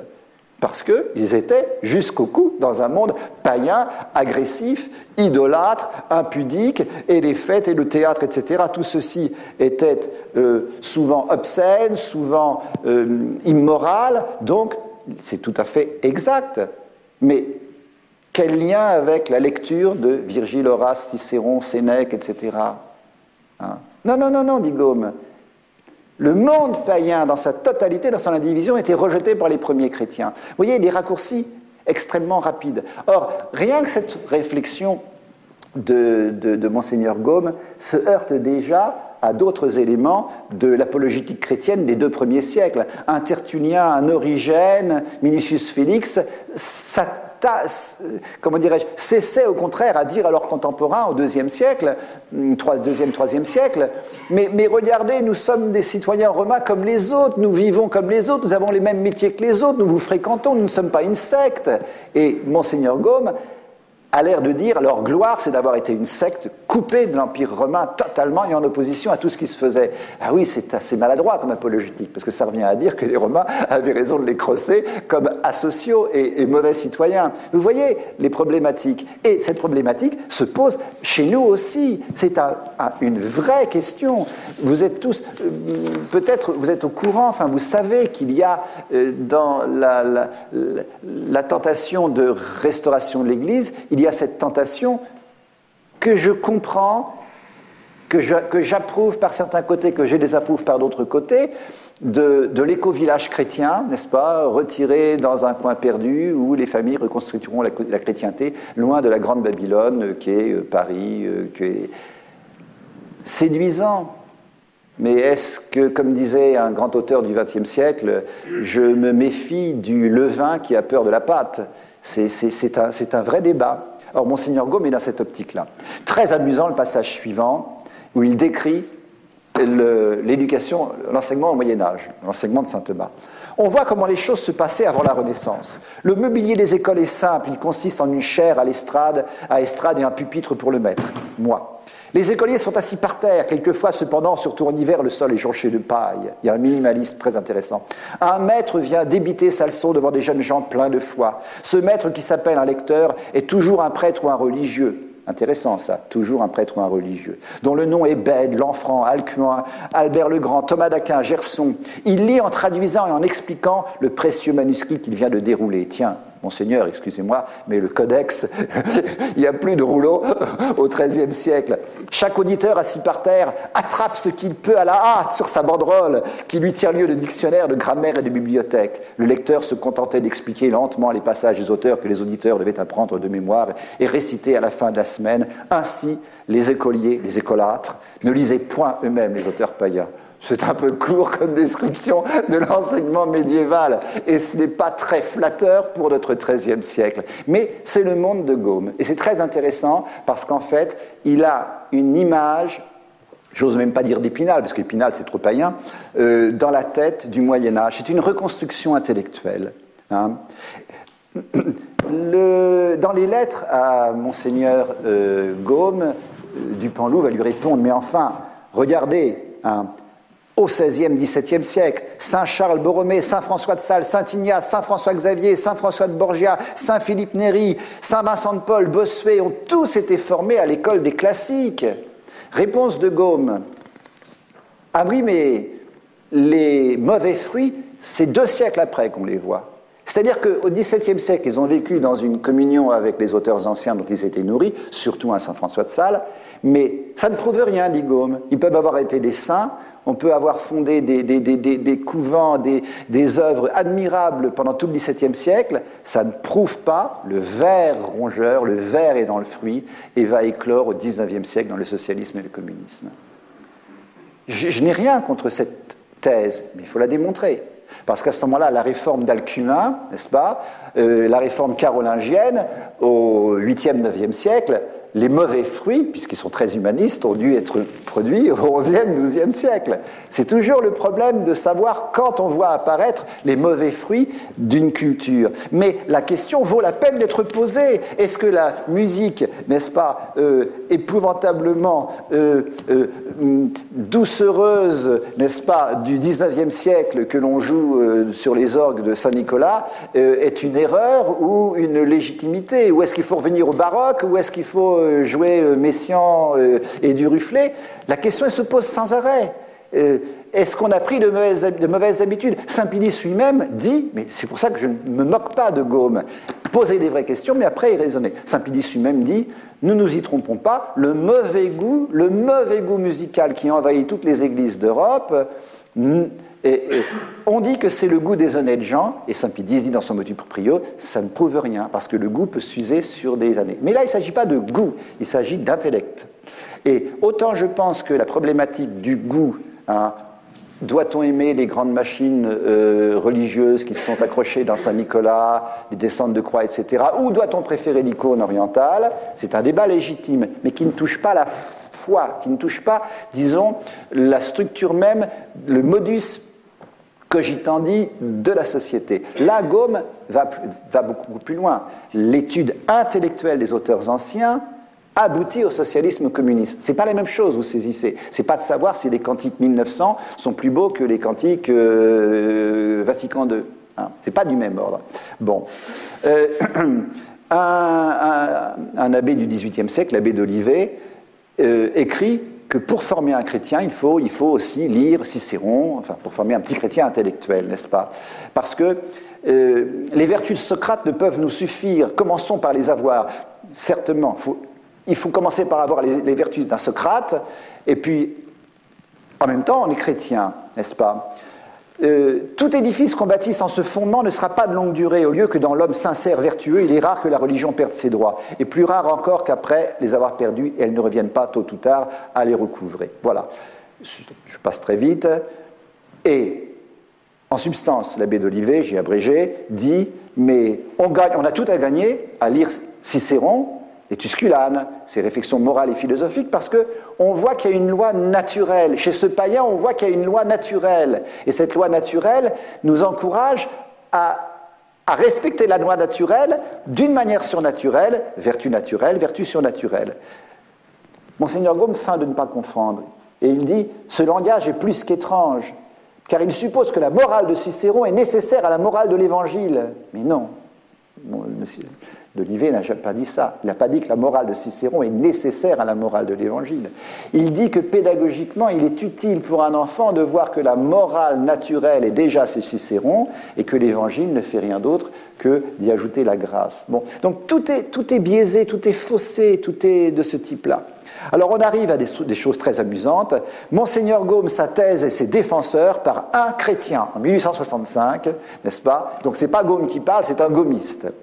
Parce qu'ils étaient jusqu'au cou dans un monde païen, agressif, idolâtre, impudique, et les fêtes et le théâtre, etc. Tout ceci était souvent obscène, souvent immoral, donc c'est tout à fait exact. Mais quel lien avec la lecture de Virgile, Horace, Cicéron, Sénèque, etc. Non, dit Gaume. Le monde païen, dans sa totalité, dans son indivision, était rejeté par les premiers chrétiens. Vous voyez, les raccourcis. extrêmement rapide. Or, rien que cette réflexion de Monseigneur Gaume se heurte déjà à d'autres éléments de l'apologétique chrétienne des 2 premiers siècles. Un Tertullien, un Origène, Minucius Félix, comment dirais-je, cessaient au contraire à dire à leurs contemporains au IIe siècle, 2e, 3e siècle, mais regardez, nous sommes des citoyens romains comme les autres, nous vivons comme les autres, nous avons les mêmes métiers que les autres, nous vous fréquentons, nous ne sommes pas une secte. Et Monseigneur Gaume a l'air de dire leur gloire, c'est d'avoir été une secte coupée de l'Empire romain totalement et en opposition à tout ce qui se faisait. Ah oui, c'est assez maladroit comme apologétique, parce que ça revient à dire que les Romains avaient raison de les crosser comme asociaux et mauvais citoyens. Vous voyez les problématiques. Et cette problématique se pose chez nous aussi. C'est une vraie question. Vous êtes tous, peut-être, vous êtes au courant, enfin, vous savez qu'il y a dans la tentation de restauration de l'Église, il y a cette tentation que je comprends, que j'approuve par certains côtés, que je désapprouve par d'autres côtés, de l'éco-village chrétien, n'est-ce pas, retiré dans un coin perdu où les familles reconstruiront la chrétienté, loin de la grande Babylone qui est Paris, qui est séduisant. Mais est-ce que, comme disait un grand auteur du XXe siècle, je me méfie du levain qui a peur de la pâte? C'est un vrai débat. Or, Monseigneur Gaume est dans cette optique-là. Très amusant le passage suivant, où il décrit l'éducation, l'enseignement au Moyen-Âge, l'enseignement de saint Thomas. On voit comment les choses se passaient avant la Renaissance. Le mobilier des écoles est simple, il consiste en une chaire à estrade et un pupitre pour le maître, moi. Les écoliers sont assis par terre, quelquefois cependant, surtout en hiver, le sol est jonché de paille. Il y a un minimalisme très intéressant. Un maître vient débiter sa leçon devant des jeunes gens pleins de foi. Ce maître qui s'appelle un lecteur est toujours un prêtre ou un religieux. Intéressant ça, toujours un prêtre ou un religieux, dont le nom est Bède, Lanfranc, Alcuin, Albert le Grand, Thomas d'Aquin, Gerson. Il lit en traduisant et en expliquant le précieux manuscrit qu'il vient de dérouler. Tiens, Monseigneur, excusez-moi, mais le codex, il n'y a plus de rouleau au XIIIe siècle. Chaque auditeur assis par terre attrape ce qu'il peut à la hâte sur sa banderole, qui lui tient lieu de dictionnaire, de grammaire et de bibliothèque. Le lecteur se contentait d'expliquer lentement les passages des auteurs que les auditeurs devaient apprendre de mémoire et réciter à la fin de la semaine. Ainsi, les écoliers, les écolâtres, ne lisaient point eux-mêmes les auteurs païens. C'est un peu court comme description de l'enseignement médiéval et ce n'est pas très flatteur pour notre XIIIe siècle. Mais c'est le monde de Gaume et c'est très intéressant parce qu'en fait, il a une image, j'ose même pas dire d'Épinal parce qu'Épinal c'est trop païen, dans la tête du Moyen-Âge. C'est une reconstruction intellectuelle. Hein. Dans les lettres à Monseigneur Gaume, Dupanloup va lui répondre, mais enfin, regardez, hein, au XVIe, XVIIe siècle, Saint Charles Borromée, Saint François de Sales, Saint Ignace, Saint François Xavier, Saint François de Borgia, Saint Philippe Néri, Saint Vincent de Paul, Bossuet ont tous été formés à l'école des classiques. Réponse de Gaume. Ah oui, mais les mauvais fruits, c'est 2 siècles après qu'on les voit. C'est-à-dire qu'au XVIIe siècle, ils ont vécu dans une communion avec les auteurs anciens dont ils étaient nourris, surtout un Saint François de Sales, mais ça ne prouve rien, dit Gaume. Ils peuvent avoir été des saints, on peut avoir fondé des couvents, des œuvres admirables pendant tout le XVIIe siècle, ça ne prouve pas le ver rongeur, le ver est dans le fruit, et va éclore au XIXe siècle dans le socialisme et le communisme. Je n'ai rien contre cette thèse, mais il faut la démontrer. Parce qu'à ce moment-là, la réforme d'Alcuin, n'est-ce pas, la réforme carolingienne, au 8e, 9e siècle, les mauvais fruits, puisqu'ils sont très humanistes, ont dû être produits au 11e, 12e siècle. C'est toujours le problème de savoir quand on voit apparaître les mauvais fruits d'une culture. Mais la question vaut la peine d'être posée. Est-ce que la musique, n'est-ce pas, épouvantablement doucereuse, n'est-ce pas, du 19e siècle que l'on joue sur les orgues de Saint-Nicolas est une erreur ou une légitimité? Ou est-ce qu'il faut revenir au baroque? Ou est-ce qu'il faut jouer Messiaen et du Rufflet? La question elle se pose sans arrêt. Est-ce qu'on a pris de mauvaises habitudes? Saint-Pilice lui-même dit, mais c'est pour ça que je ne me moque pas de Gaume, poser des vraies questions, mais après y raisonner. Saint-Pilice lui-même dit, nous nous y trompons pas, le mauvais goût musical qui envahit toutes les églises d'Europe On dit que c'est le goût des honnêtes gens, et Saint Pie X dit dans son motu proprio, ça ne prouve rien, parce que le goût peut s'user sur des années. Mais là, il ne s'agit pas de goût, il s'agit d'intellect. Et autant je pense que la problématique du goût, hein, doit-on aimer les grandes machines religieuses qui se sont accrochées dans Saint-Nicolas, les descentes de croix, etc., ou doit-on préférer l'icône orientale? C'est un débat légitime, mais qui ne touche pas la foi, qui ne touche pas, disons, la structure même, le modus cogitandi de la société. Là, Gaume va beaucoup plus loin. L'étude intellectuelle des auteurs anciens aboutit au socialisme communisme. Ce n'est pas la même chose, vous saisissez. Ce n'est pas de savoir si les cantiques 1900 sont plus beaux que les cantiques Vatican II. Hein, ce n'est pas du même ordre. Bon. Un abbé du XVIIIe siècle, l'abbé d'Olivet, écrit que pour former un chrétien, il faut aussi lire Cicéron, enfin, pour former un petit chrétien intellectuel, n'est-ce pas? Parce que les vertus de Socrate ne peuvent nous suffire. Commençons par les avoir. Certainement, il faut commencer par avoir les vertus d'un Socrate, et puis, en même temps, on est chrétien, n'est-ce pas? Tout édifice qu'on bâtit sans ce fondement ne sera pas de longue durée. Au lieu que dans l'homme sincère, vertueux, il est rare que la religion perde ses droits. Et plus rare encore qu'après les avoir perdus, et elles ne reviennent pas tôt ou tard à les recouvrer. Voilà. Je passe très vite. Et, en substance, l'abbé d'Olivet, j'ai abrégé, dit, mais on a tout à gagner à lire Cicéron, et Tusculane, ses réflexions morales et philosophiques, parce qu'on voit qu'il y a une loi naturelle. Chez ce païen, on voit qu'il y a une loi naturelle. Et cette loi naturelle nous encourage à respecter la loi naturelle d'une manière surnaturelle, vertu surnaturelle. Monseigneur Gaume feint de ne pas confondre. Et il dit, ce langage est plus qu'étrange, car il suppose que la morale de Cicéron est nécessaire à la morale de l'Évangile. Mais non. Bon, monsieur d'Olivet n'a pas dit ça. Il n'a pas dit que la morale de Cicéron est nécessaire à la morale de l'Évangile. Il dit que pédagogiquement, il est utile pour un enfant de voir que la morale naturelle est déjà chez Cicéron et que l'Évangile ne fait rien d'autre que d'y ajouter la grâce. Bon, donc tout est biaisé, tout est faussé, tout est de ce type-là. Alors on arrive à des choses très amusantes. Monseigneur Gaume, sa thèse et ses défenseurs par un chrétien en 1865, n'est-ce pas? Donc c'est pas Gaume qui parle, c'est un gomiste.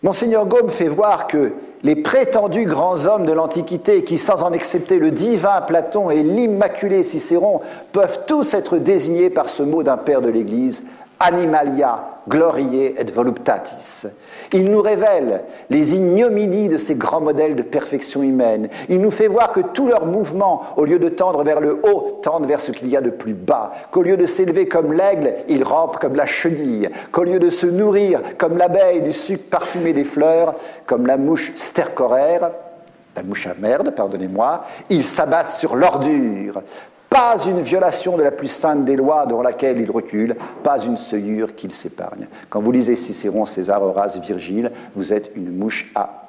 Monseigneur Gaume fait voir que les prétendus grands hommes de l'Antiquité qui, sans en accepter le divin Platon et l'immaculé Cicéron, peuvent tous être désignés par ce mot d'un père de l'Église, animalia gloriae et voluptatis. Il nous révèle les ignominies de ces grands modèles de perfection humaine. Il nous fait voir que tous leurs mouvements, au lieu de tendre vers le haut, tendent vers ce qu'il y a de plus bas, qu'au lieu de s'élever comme l'aigle, ils rampent comme la chenille, qu'au lieu de se nourrir comme l'abeille du sucre parfumé des fleurs, comme la mouche stercoraire, la mouche à merde, pardonnez-moi, ils s'abattent sur l'ordure. Pas une violation de la plus sainte des lois devant laquelle il recule, pas une souillure qu'il s'épargne. Quand vous lisez Cicéron, César, Horace, Virgile, vous êtes une mouche à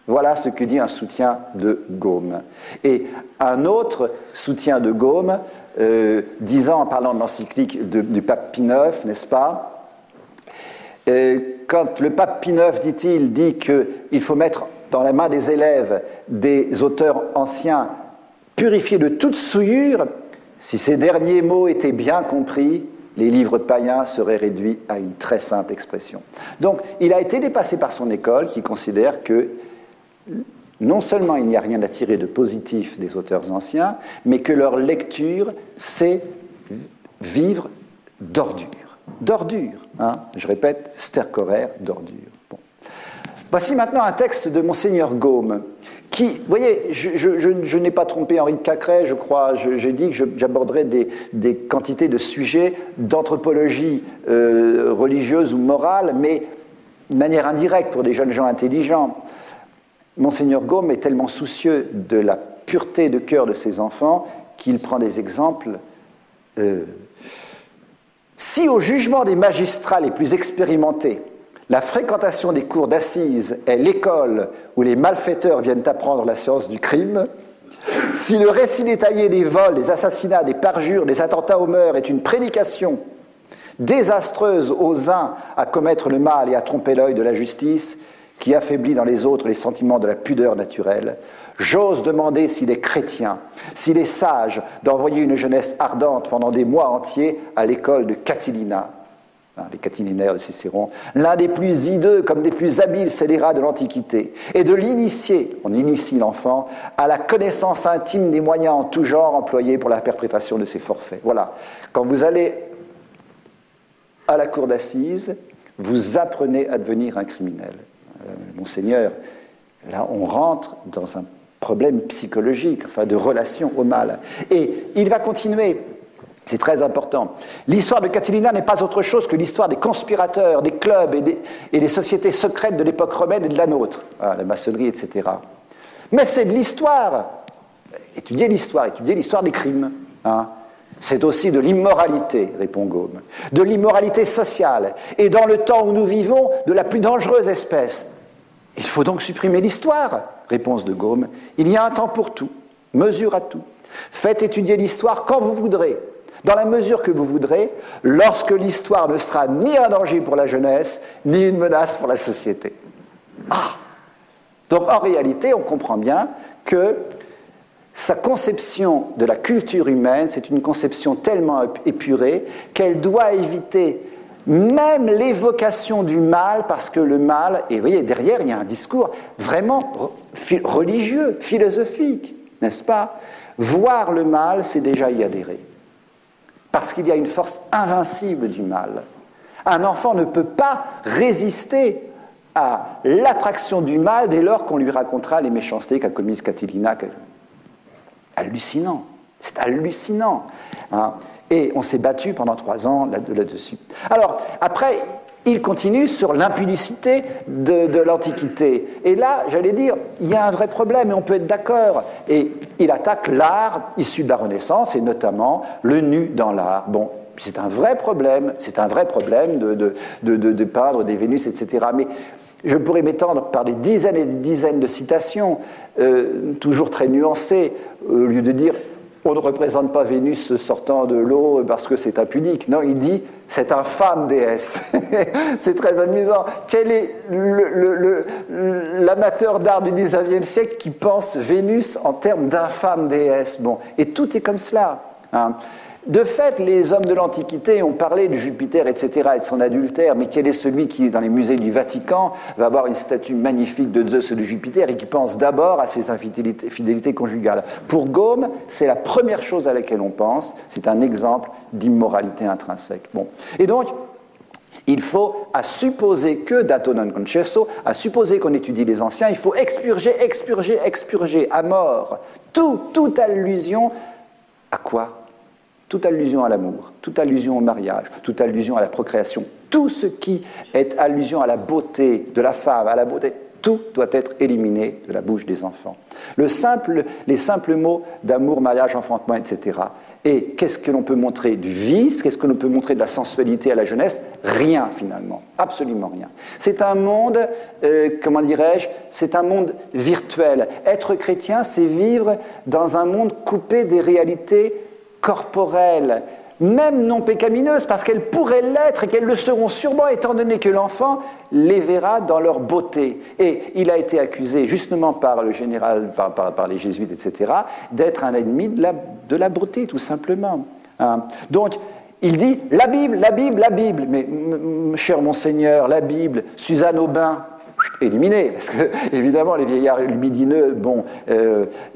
Voilà ce que dit un soutien de Gaume. Et un autre soutien de Gaume, disant, en parlant de l'encyclique du pape Pie IX, n'est-ce pas, quand le pape Pie IX, dit-il, dit qu'il faut mettre dans la main des élèves des auteurs anciens purifiés de toute souillure, si ces derniers mots étaient bien compris, les livres païens seraient réduits à une très simple expression. Donc, il a été dépassé par son école qui considère que non seulement il n'y a rien à tirer de positif des auteurs anciens, mais que leur lecture, c'est vivre d'ordure. D'ordure, hein, je répète, stercoraire, d'ordure. Bon. Voici maintenant un texte de Monseigneur Gaume, qui, vous voyez, je n'ai pas trompé Henri de Cacrès, je crois, j'ai dit que j'aborderais des quantités de sujets d'anthropologie religieuse ou morale, mais de manière indirecte pour des jeunes gens intelligents. Monseigneur Gaume est tellement soucieux de la pureté de cœur de ses enfants qu'il prend des exemples. Si au jugement des magistrats les plus expérimentés, la fréquentation des cours d'assises est l'école où les malfaiteurs viennent apprendre la science du crime, si le récit détaillé des vols, des assassinats, des parjures, des attentats aux mœurs est une prédication désastreuse aux uns à commettre le mal et à tromper l'œil de la justice, qui affaiblit dans les autres les sentiments de la pudeur naturelle, j'ose demander s'il est chrétien, s'il est sage d'envoyer une jeunesse ardente pendant des mois entiers à l'école de Catilina, les Catilinaires de Cicéron, l'un des plus hideux comme des plus habiles scélérats de l'Antiquité, et de l'initier, on initie l'enfant, à la connaissance intime des moyens en tout genre employés pour la perpétration de ses forfaits. Voilà, quand vous allez à la cour d'assises, vous apprenez à devenir un criminel. Monseigneur, là on rentre dans un problème psychologique, enfin de relation au mal. Et il va continuer. C'est très important. L'histoire de Catilina n'est pas autre chose que l'histoire des conspirateurs, des clubs et des sociétés secrètes de l'époque romaine et de la nôtre, la maçonnerie, etc. Mais c'est de l'histoire. Étudier l'histoire des crimes. C'est aussi de l'immoralité, répond Gaume, de l'immoralité sociale, et dans le temps où nous vivons, de la plus dangereuse espèce. Il faut donc supprimer l'histoire, réponse de Gaume. Il y a un temps pour tout, mesure à tout. Faites étudier l'histoire quand vous voudrez, dans la mesure que vous voudrez, lorsque l'histoire ne sera ni un danger pour la jeunesse, ni une menace pour la société. Donc en réalité, on comprend bien que sa conception de la culture humaine, c'est une conception tellement épurée qu'elle doit éviter même l'évocation du mal, parce que le mal, et vous voyez, derrière, il y a un discours vraiment religieux, philosophique, n'est-ce pas? Voir le mal, c'est déjà y adhérer. Parce qu'il y a une force invincible du mal. Un enfant ne peut pas résister à l'attraction du mal dès lors qu'on lui racontera les méchancetés qu'a commises Catilina. Hallucinant, c'est hallucinant. Et on s'est battu pendant 3 ans là-dessus. Alors, après, il continue sur l'impudicité de l'Antiquité. Et là, j'allais dire, il y a un vrai problème, et on peut être d'accord. Et il attaque l'art issu de la Renaissance, et notamment le nu dans l'art. Bon, c'est un vrai problème de peindre des Vénus, etc. Mais je pourrais m'étendre par des dizaines et des dizaines de citations, toujours très nuancées, au lieu de dire on ne représente pas Vénus sortant de l'eau parce que c'est impudique. Non, il dit cette infâme déesse. C'est très amusant. Quel est l'amateur d'art du XIXe siècle qui pense Vénus en termes d'infâme déesse? Bon, et tout est comme cela. De fait, les hommes de l'Antiquité ont parlé de Jupiter, etc., et de son adultère, mais quel est celui qui, dans les musées du Vatican, va avoir une statue magnifique de Zeus et de Jupiter et qui pense d'abord à ses infidélités conjugales? Pour Gaume, c'est la première chose à laquelle on pense, c'est un exemple d'immoralité intrinsèque. Bon. Et donc, il faut, à supposer que, dato non concesso, à supposer qu'on étudie les anciens, il faut expurger à mort toute allusion à quoi? Toute allusion à l'amour, toute allusion au mariage, toute allusion à la procréation, tout ce qui est allusion à la beauté de la femme, à la beauté, tout doit être éliminé de la bouche des enfants. Les simples mots d'amour, mariage, enfantement, etc. Et qu'est-ce que l'on peut montrer du vice? Qu'est-ce que l'on peut montrer de la sensualité à la jeunesse? Rien, finalement. Absolument rien. C'est un monde, c'est un monde virtuel. Être chrétien, c'est vivre dans un monde coupé des réalités corporelles, même non pécamineuses, parce qu'elles pourraient l'être et qu'elles le seront sûrement, étant donné que l'enfant les verra dans leur beauté. Et il a été accusé, justement par le général, par les jésuites, etc., d'être un ennemi de la beauté, tout simplement. Donc, il dit, la Bible, mais cher Monseigneur, la Bible, Suzanne Aubin, éliminé, parce que, évidemment, les vieillards libidineux,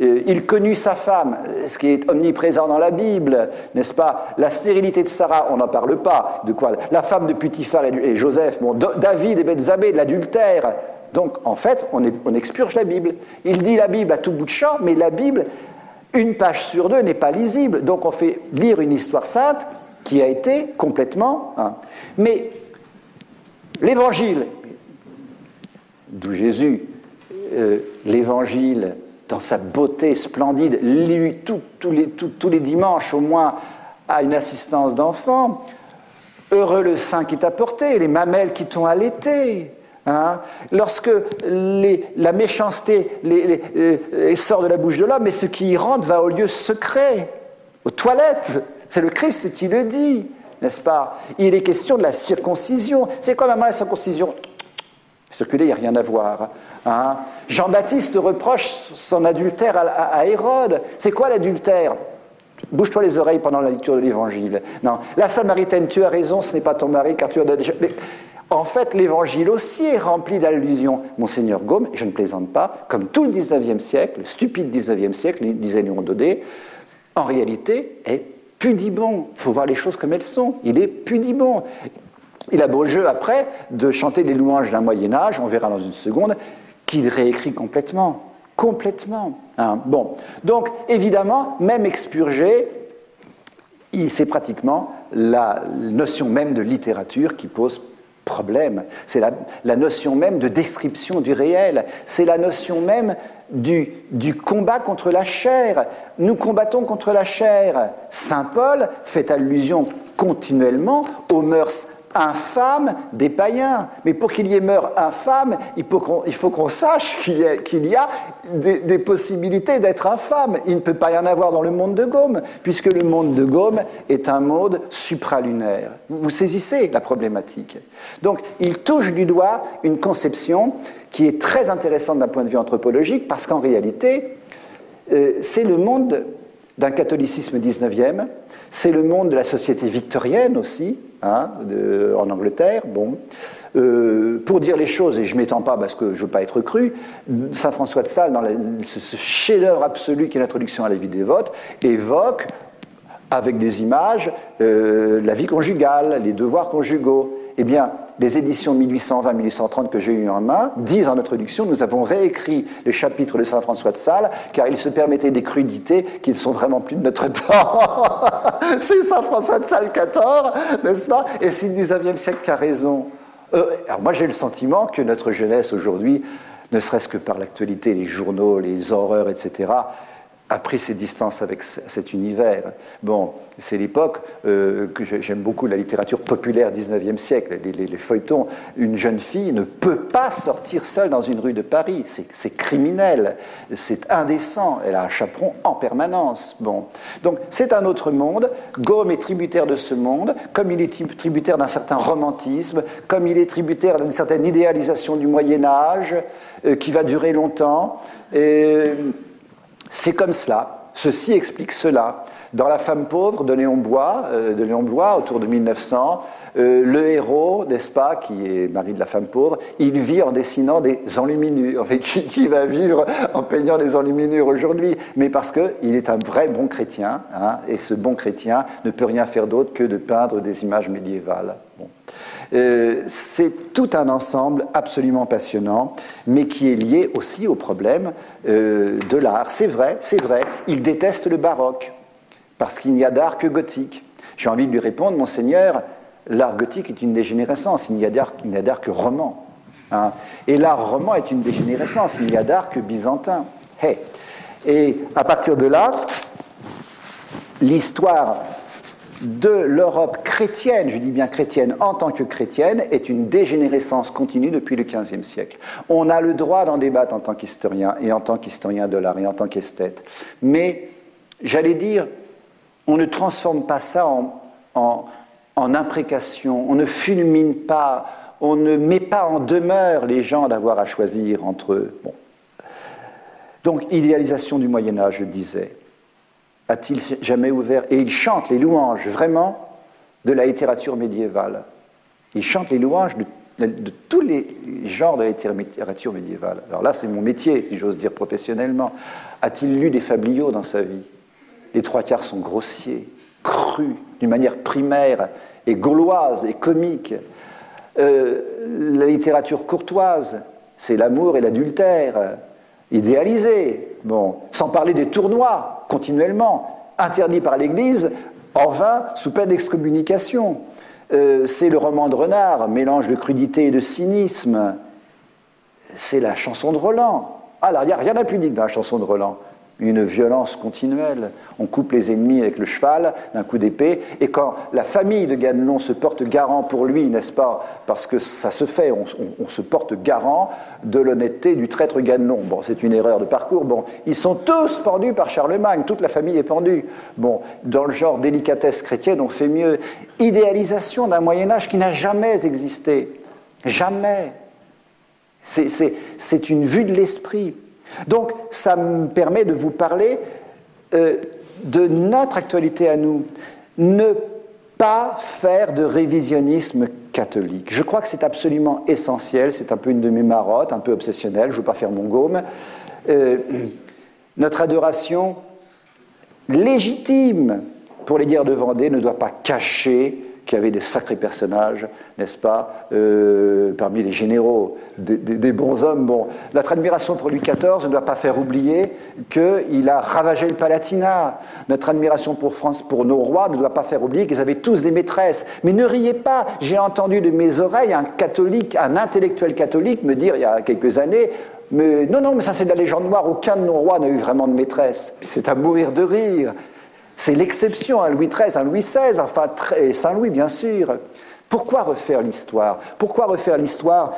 il connut sa femme, ce qui est omniprésent dans la Bible, n'est-ce pas? La stérilité de Sarah, on n'en parle pas. De quoi? La femme de Putiphar et Joseph, David et Bethzabée, de l'adultère. Donc, en fait, on expurge la Bible. Il dit la Bible à tout bout de champ, mais la Bible, une page sur 2 n'est pas lisible. Donc, on fait lire une histoire sainte qui a été complètement... Mais l'Évangile... D'où Jésus, l'Évangile, dans sa beauté splendide, lu tous les dimanches au moins à une assistance d'enfants. Heureux le sein qui t'a porté, les mamelles qui t'ont allaité. Lorsque la méchanceté sort de la bouche de l'homme, mais ce qui y rentre va au lieu secret, aux toilettes. C'est le Christ qui le dit, n'est-ce pas? Il est question de la circoncision. C'est quoi, maman, la circoncision? Circuler, il n'y a rien à voir. Hein. Jean-Baptiste reproche son adultère à Hérode. C'est quoi l'adultère? Bouge-toi les oreilles pendant la lecture de l'Évangile. Non, la Samaritaine, tu as raison, ce n'est pas ton mari, car tu as déjà... Mais, en fait, l'Évangile aussi est rempli d'allusions. Monseigneur Gaume, et je ne plaisante pas, comme tout le XIXe siècle, le stupide XIXe siècle, disait Léon Daudet, en réalité, est pudibond. Il faut voir les choses comme elles sont. Il est pudibond. Il a beau jeu, après, de chanter les louanges d'un Moyen-Âge, on verra dans une seconde, qu'il réécrit complètement. Complètement. Hein. Bon. Donc, évidemment, même expurgé, c'est pratiquement la notion même de littérature qui pose problème. C'est la notion même de description du réel. C'est la notion même du combat contre la chair. Nous combattons contre la chair. Saint Paul fait allusion continuellement aux mœurs infâme des païens. Mais pour qu'il y ait mœurs infâmes, il faut qu'on sache qu'il y a des possibilités d'être infâme. Il ne peut pas y en avoir dans le monde de Gaume, puisque le monde de Gaume est un monde supralunaire. Vous saisissez la problématique. Donc, il touche du doigt une conception qui est très intéressante d'un point de vue anthropologique, parce qu'en réalité, c'est le monde d'un catholicisme 19e, c'est le monde de la société victorienne aussi, hein, en Angleterre. Bon. Pour dire les choses, et je ne m'étends pas parce que je ne veux pas être cru, saint François de Sales, dans ce chef-d'œuvre absolu qui est l'introduction à la vie dévote, évoque, avec des images, la vie conjugale, les devoirs conjugaux. Eh bien, les éditions 1820-1830 que j'ai eues en main disent en introduction, nous avons réécrit les chapitres de saint François de Sales, car ils se permettaient des crudités qui ne sont vraiment plus de notre temps. C'est saint François de Sales XIV, n'est-ce pas? Et c'est le XIXe siècle qui a raison. Alors moi j'ai le sentiment que notre jeunesse aujourd'hui, ne serait-ce que par l'actualité, les journaux, les horreurs, etc., a pris ses distances avec cet univers. Bon, c'est l'époque que j'aime beaucoup, la littérature populaire 19e siècle, les feuilletons. Une jeune fille ne peut pas sortir seule dans une rue de Paris. C'est criminel, c'est indécent. Elle a un chaperon en permanence. Bon. Donc, c'est un autre monde. Gaume est tributaire de ce monde, comme il est tributaire d'un certain romantisme, comme il est tributaire d'une certaine idéalisation du Moyen-Âge, qui va durer longtemps. C'est comme cela. Ceci explique cela. Dans La femme pauvre de Léon Bloy, autour de 1900, le héros, n'est-ce pas, qui est mari de la femme pauvre, il vit en dessinant des enluminures. Et qui va vivre en peignant des enluminures aujourd'hui? Mais parce qu'il est un vrai bon chrétien, hein, et ce bon chrétien ne peut rien faire d'autre que de peindre des images médiévales. Bon. C'est tout un ensemble absolument passionnant, mais qui est lié aussi au problème de l'art. C'est vrai, il déteste le baroque, parce qu'il n'y a d'art que gothique. J'ai envie de lui répondre, Monseigneur, l'art gothique est une dégénérescence, il n'y a d'art que roman. Hein. Et l'art roman est une dégénérescence, il n'y a d'art que byzantin. Hey. Et à partir de là, l'histoire de l'Europe chrétienne, je dis bien chrétienne en tant que chrétienne, est une dégénérescence continue depuis le XVe siècle. On a le droit d'en débattre en tant qu'historien, et en tant qu'historien de l'art, et en tant qu'esthète. Mais, j'allais dire, on ne transforme pas ça en imprécation, on ne fulmine pas, on ne met pas en demeure les gens d'avoir à choisir entre eux. Bon. Donc, idéalisation du Moyen-Âge, je disais. A-t-il jamais ouvert? Et il chante les louanges, vraiment, de la littérature médiévale. Il chante les louanges de tous les genres de la littérature médiévale. Alors là, c'est mon métier, si j'ose dire professionnellement. A-t-il lu des fabliaux dans sa vie? Les trois quarts sont grossiers, crus, d'une manière primaire, et gauloise, et comique. La littérature courtoise, c'est l'amour et l'adultère, idéalisé. Bon, sans parler des tournois, continuellement, interdits par l'Église, en vain, sous peine d'excommunication. C'est le roman de Renard, mélange de crudité et de cynisme. C'est la chanson de Roland. Alors, il n'y a rien d'impudique dans la chanson de Roland. Une violence continuelle. On coupe les ennemis avec le cheval d'un coup d'épée. Et quand la famille de Ganelon se porte garant pour lui, n'est-ce pas? Parce que ça se fait, on se porte garant de l'honnêteté du traître Ganelon. Bon, c'est une erreur de parcours. Bon, ils sont tous pendus par Charlemagne. Toute la famille est pendue. Bon, dans le genre délicatesse chrétienne, on fait mieux. Idéalisation d'un Moyen-Âge qui n'a jamais existé. Jamais. C'est une vue de l'esprit. Donc, ça me permet de vous parler de notre actualité à nous. Ne pas faire de révisionnisme catholique. Je crois que c'est absolument essentiel, c'est un peu une de mes marottes, un peu obsessionnelle, je ne veux pas faire mon gaume. Notre adoration légitime pour les guerres de Vendée ne doit pas cacher qu'il y avait des sacrés personnages, n'est-ce pas, parmi les généraux, des bons hommes. Bon, notre admiration pour Louis XIV ne doit pas faire oublier qu'il a ravagé le Palatinat. Notre admiration pour nos rois ne doit pas faire oublier qu'ils avaient tous des maîtresses. Mais ne riez pas, j'ai entendu de mes oreilles un catholique, un intellectuel catholique me dire il y a quelques années « mais non, mais ça c'est de la légende noire, aucun de nos rois n'a eu vraiment de maîtresse ». C'est à mourir de rire. C'est l'exception, un Louis XIII, un Louis XVI, enfin, et Saint-Louis, bien sûr. Pourquoi refaire l'histoire? Pourquoi refaire l'histoire?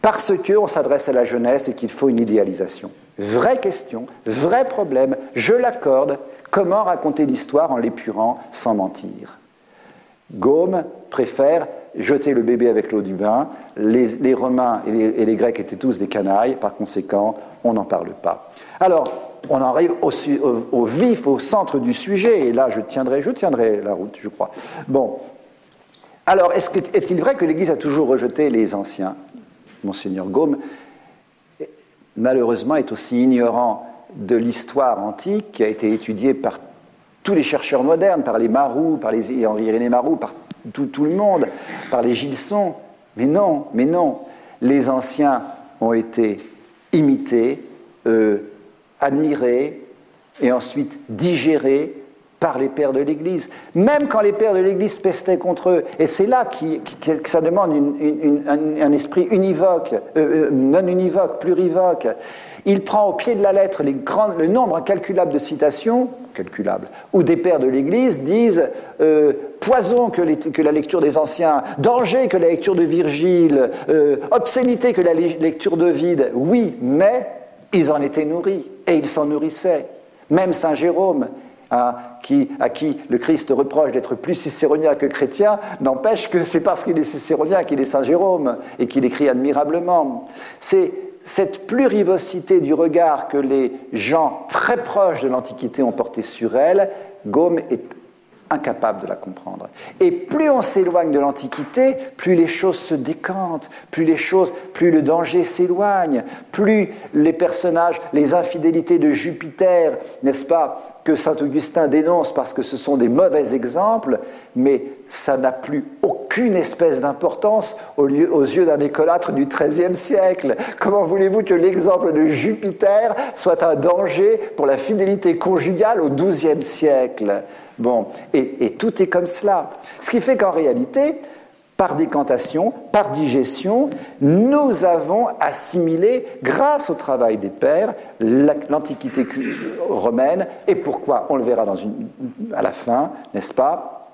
Parce qu'on s'adresse à la jeunesse et qu'il faut une idéalisation. Vraie question, vrai problème, je l'accorde. Comment raconter l'histoire en l'épurant sans mentir? Gaume préfère jeter le bébé avec l'eau du bain. Les Romains et les Grecs étaient tous des canailles, par conséquent, on n'en parle pas. Alors, on arrive au vif, au centre du sujet, et là je tiendrai la route, je crois. Bon, alors est-il vrai que l'Église a toujours rejeté les anciens? Monseigneur Gaume, malheureusement, est aussi ignorant de l'histoire antique qui a été étudiée par tous les chercheurs modernes, par les Maroux, par les Henri-Irénée Maroux, par tout le monde, par les Gilson. Mais non, les anciens ont été imités, admirés et ensuite digérés par les pères de l'Église. Même quand les pères de l'Église pestaient contre eux, et c'est là que ça demande un esprit univoque, non univoque, plurivoque. Il prend au pied de la lettre le nombre incalculable de citations, où des pères de l'Église disent poison que la lecture des anciens, danger que la lecture de Virgile, obscénité que la lecture d'Ovide. Oui, mais ils en étaient nourris, et ils s'en nourrissaient. Même Saint Jérôme, à qui le Christ reproche d'être plus cicéronien que chrétien, n'empêche que c'est parce qu'il est cicéronien qu'il est Saint Jérôme, et qu'il écrit admirablement. C'est cette plurivocité du regard que les gens très proches de l'Antiquité ont porté sur elle. Gaume est incapable de la comprendre. Et plus on s'éloigne de l'Antiquité, plus les choses se décantent, plus le danger s'éloigne, plus les personnages, les infidélités de Jupiter, n'est-ce pas, que saint Augustin dénonce parce que ce sont des mauvais exemples, mais ça n'a plus aucune espèce d'importance aux yeux d'un écolâtre du XIIIe siècle. Comment voulez-vous que l'exemple de Jupiter soit un danger pour la fidélité conjugale au XIIe siècle? Bon, et tout est comme cela. Ce qui fait qu'en réalité, par décantation, par digestion, nous avons assimilé, grâce au travail des pères, l'Antiquité romaine. Et pourquoi? On le verra à la fin, n'est-ce pas?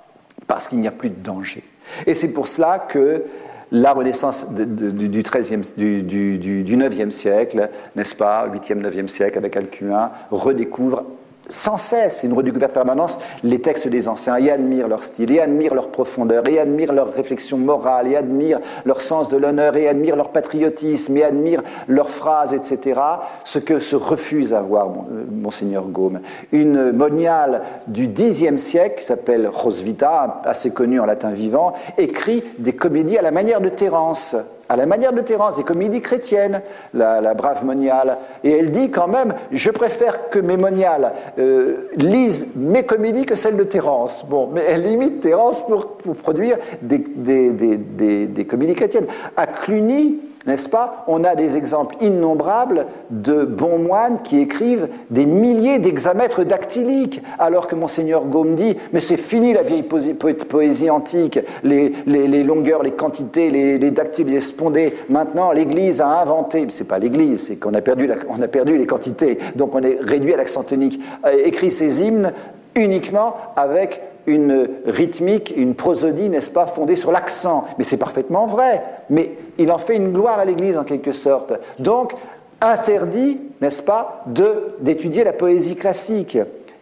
Parce qu'il n'y a plus de danger. Et c'est pour cela que la Renaissance du IXe siècle, n'est-ce pas, 8e, 9e siècle, avec Alcuin, redécouvre sans cesse, une redécouverte permanente, les textes des anciens, et admire leur style, et admire leur profondeur, et admire leur réflexion morale, et admire leur sens de l'honneur, et admire leur patriotisme, et admire leurs phrases, etc. Ce que se refuse à voir Monseigneur Gaume. Une moniale du Xe siècle, qui s'appelle Rosvita, assez connue en latin vivant, écrit des comédies à la manière de Terence. Des comédies chrétiennes, la brave moniale. Et elle dit quand même, je préfère que mes moniales lisent mes comédies que celles de Terence. Bon, mais elle imite Terence pour produire des comédies chrétiennes. À Cluny, n'est-ce pas, on a des exemples innombrables de bons moines qui écrivent des milliers d'hexamètres dactyliques, alors que Monseigneur Gaume dit, mais c'est fini la vieille poésie antique, les longueurs, les quantités, les dactyles, les spondés. Maintenant, l'Église a inventé, mais c'est pas l'Église, c'est qu'on a perdu les quantités, donc on est réduit à l'accent tonique, écrit ces hymnes uniquement avec une rythmique, une prosodie, n'est-ce pas, fondée sur l'accent. Mais c'est parfaitement vrai. Mais il en fait une gloire à l'Église, en quelque sorte. Donc, interdit, n'est-ce pas, d'étudier la poésie classique.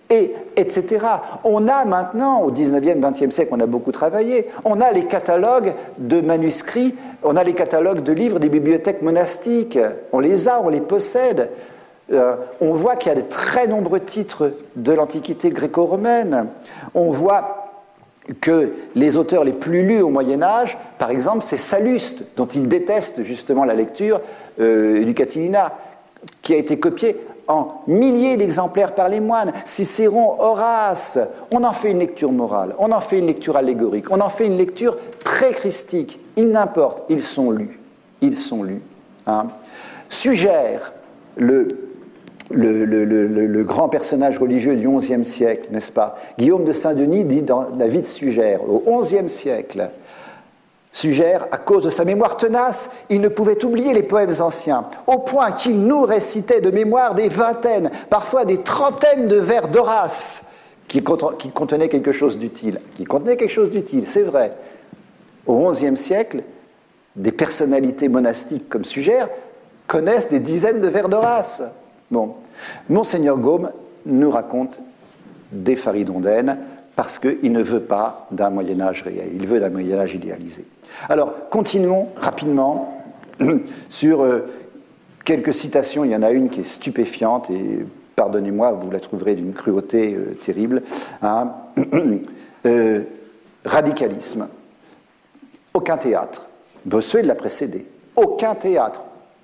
et etc. On a maintenant, au 19e, 20e siècle, on a beaucoup travaillé, on a les catalogues de manuscrits, on a les catalogues de livres des bibliothèques monastiques, on les a, on les possède. On voit qu'il y a de très nombreux titres de l'Antiquité gréco-romaine. On voit que les auteurs les plus lus au Moyen-Âge, par exemple, c'est Salluste, dont il déteste justement la lecture du Catilina, qui a été copié en milliers d'exemplaires par les moines. Cicéron, Horace, on en fait une lecture morale, on en fait une lecture allégorique, on en fait une lecture pré-christique. Il n'importe, ils sont lus. Ils sont lus. Hein. Suggère le grand personnage religieux du XIe siècle, n'est-ce pas? Guillaume de Saint-Denis dit dans la vie de Suger, au XIe siècle, Suger, à cause de sa mémoire tenace, il ne pouvait oublier les poèmes anciens, au point qu'il nous récitait de mémoire des vingtaines, parfois des trentaines de vers d'Horace, qui contenaient quelque chose d'utile. Qui contenaient quelque chose d'utile, c'est vrai. Au XIe siècle, des personnalités monastiques comme Suger connaissent des dizaines de vers d'Horace. Bon. Monseigneur Gaume nous raconte des faridondaines parce qu'il ne veut pas d'un Moyen-Âge réel, il veut d'un Moyen-Âge idéalisé. Alors, continuons rapidement sur quelques citations. Il y en a une qui est stupéfiante et, pardonnez-moi, vous la trouverez d'une cruauté terrible. Hein. Radicalisme. Aucun théâtre. Bossuet l'a précédé. Aucun théâtre.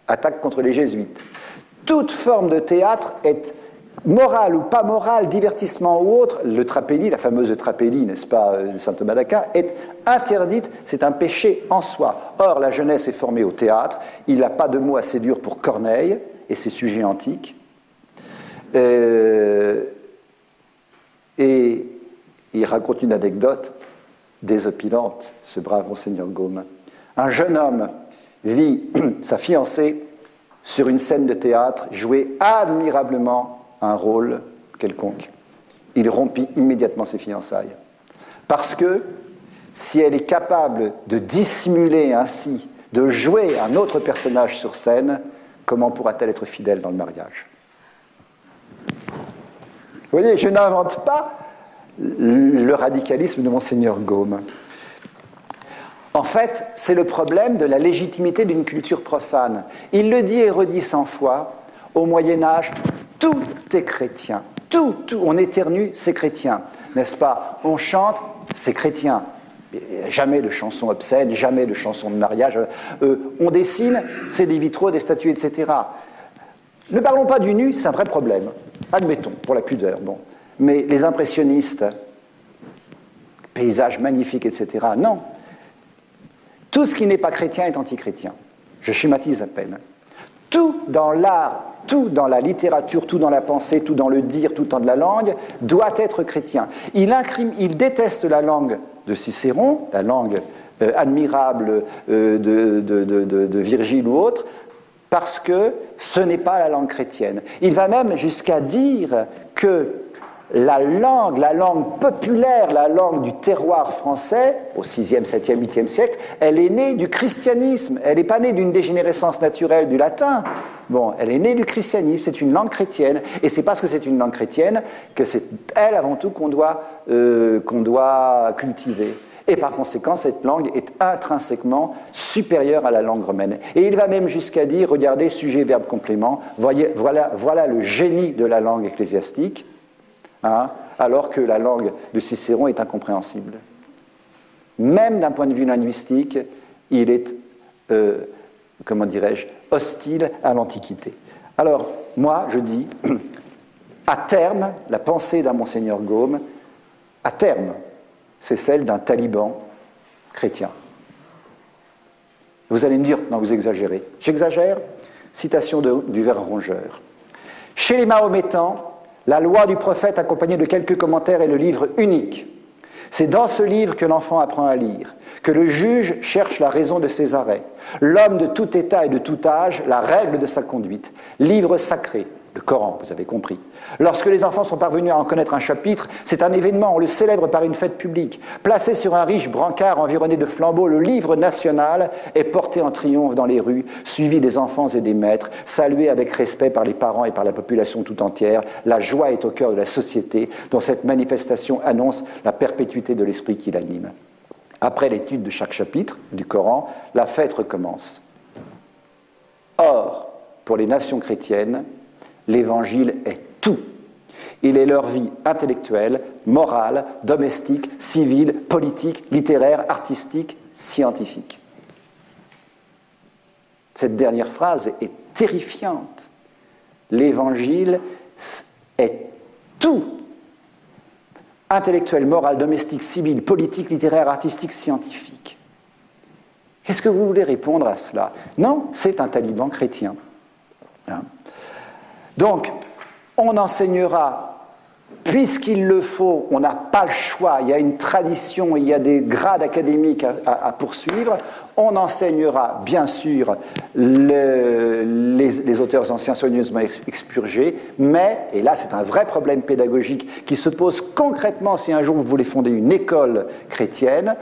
Attaque contre les jésuites. Toute forme de théâtre est morale ou pas morale, divertissement ou autre. Le trapélie, la fameuse trapélie, n'est-ce pas, de saint Thomas d'Aquin, est interdite, c'est un péché en soi. Or, la jeunesse est formée au théâtre, il n'a pas de mots assez durs pour Corneille et ses sujets antiques. Et il raconte une anecdote désopilante, ce brave monseigneur Gaume. Un jeune homme vit sa fiancée sur une scène de théâtre, jouer admirablement un rôle quelconque. Il rompit immédiatement ses fiançailles. Parce que si elle est capable de dissimuler ainsi, de jouer un autre personnage sur scène, comment pourra-t-elle être fidèle dans le mariage? Vous voyez, je n'invente pas le radicalisme de monseigneur Gaume. En fait, c'est le problème de la légitimité d'une culture profane. Il le dit et redit 100 fois, au Moyen-Âge, tout est chrétien. Tout, on éternue, c'est chrétien. N'est-ce pas? On chante, c'est chrétien. Jamais de chansons obscènes, jamais de chansons de mariage. On dessine, c'est des vitraux, des statues, etc. Ne parlons pas du nu, c'est un vrai problème. Admettons, pour la pudeur. Bon. Mais les impressionnistes, paysages magnifiques, etc. Non. Tout ce qui n'est pas chrétien est antichrétien. Je schématise à peine. Tout dans l'art, tout dans la littérature, tout dans la pensée, tout dans le dire, tout dans la langue, doit être chrétien. Il déteste la langue de Cicéron, la langue admirable de Virgile ou autre, parce que ce n'est pas la langue chrétienne. Il va même jusqu'à dire que la langue populaire, la langue du terroir français, au 6e, 7e, 8e siècle, elle est née du christianisme. Elle n'est pas née d'une dégénérescence naturelle du latin. Bon, elle est née du christianisme, c'est une langue chrétienne. Et c'est parce que c'est une langue chrétienne que c'est elle, avant tout, qu'on doit cultiver. Et par conséquent, cette langue est intrinsèquement supérieure à la langue romaine. Et il va même jusqu'à dire, regardez, sujet, verbe, complément, voilà le génie de la langue ecclésiastique, hein, alors que la langue de Cicéron est incompréhensible. Même d'un point de vue linguistique, il est, hostile à l'Antiquité. Alors, moi, je dis, à terme, la pensée d'un monseigneur Gaume, à terme, c'est celle d'un taliban chrétien. Vous allez me dire, non, vous exagérez. J'exagère. Citation du Ver Rongeur. Chez les Mahométans, la loi du prophète accompagnée de quelques commentaires est le livre unique. C'est dans ce livre que l'enfant apprend à lire, que le juge cherche la raison de ses arrêts, l'homme de tout état et de tout âge, la règle de sa conduite. Livre sacré, Le Coran, vous avez compris. Lorsque les enfants sont parvenus à en connaître un chapitre, c'est un événement, on le célèbre par une fête publique. Placé sur un riche brancard environné de flambeaux, le livre national est porté en triomphe dans les rues, suivi des enfants et des maîtres, salué avec respect par les parents et par la population tout entière. La joie est au cœur de la société, dont cette manifestation annonce la perpétuité de l'esprit qui l'anime. Après l'étude de chaque chapitre du Coran, la fête recommence. Or, pour les nations chrétiennes, l'Évangile est tout. Il est leur vie intellectuelle, morale, domestique, civile, politique, littéraire, artistique, scientifique. Cette dernière phrase est terrifiante. L'Évangile est tout. Intellectuel, moral, domestique, civil, politique, littéraire, artistique, scientifique. Qu'est-ce que vous voulez répondre à cela? Non, c'est un taliban chrétien. Hein? Donc, on enseignera, puisqu'il le faut, on n'a pas le choix, il y a une tradition, il y a des grades académiques à poursuivre, on enseignera bien sûr les auteurs anciens soigneusement expurgés, mais, et là c'est un vrai problème pédagogique qui se pose concrètement si un jour vous voulez fonder une école chrétienne,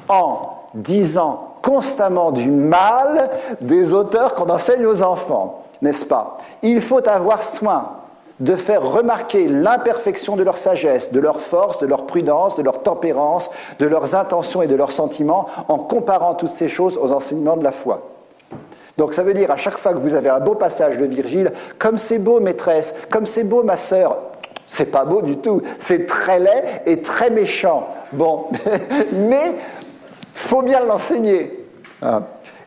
en disant constamment du mal des auteurs qu'on enseigne aux enfants. N'est-ce pas? Il faut avoir soin de faire remarquer l'imperfection de leur sagesse, de leur force, de leur prudence, de leur tempérance, de leurs intentions et de leurs sentiments, en comparant toutes ces choses aux enseignements de la foi. Donc ça veut dire, à chaque fois que vous avez un beau passage de Virgile, comme c'est beau maîtresse, comme c'est beau ma sœur, c'est pas beau du tout, c'est très laid et très méchant. Bon, mais faut bien l'enseigner.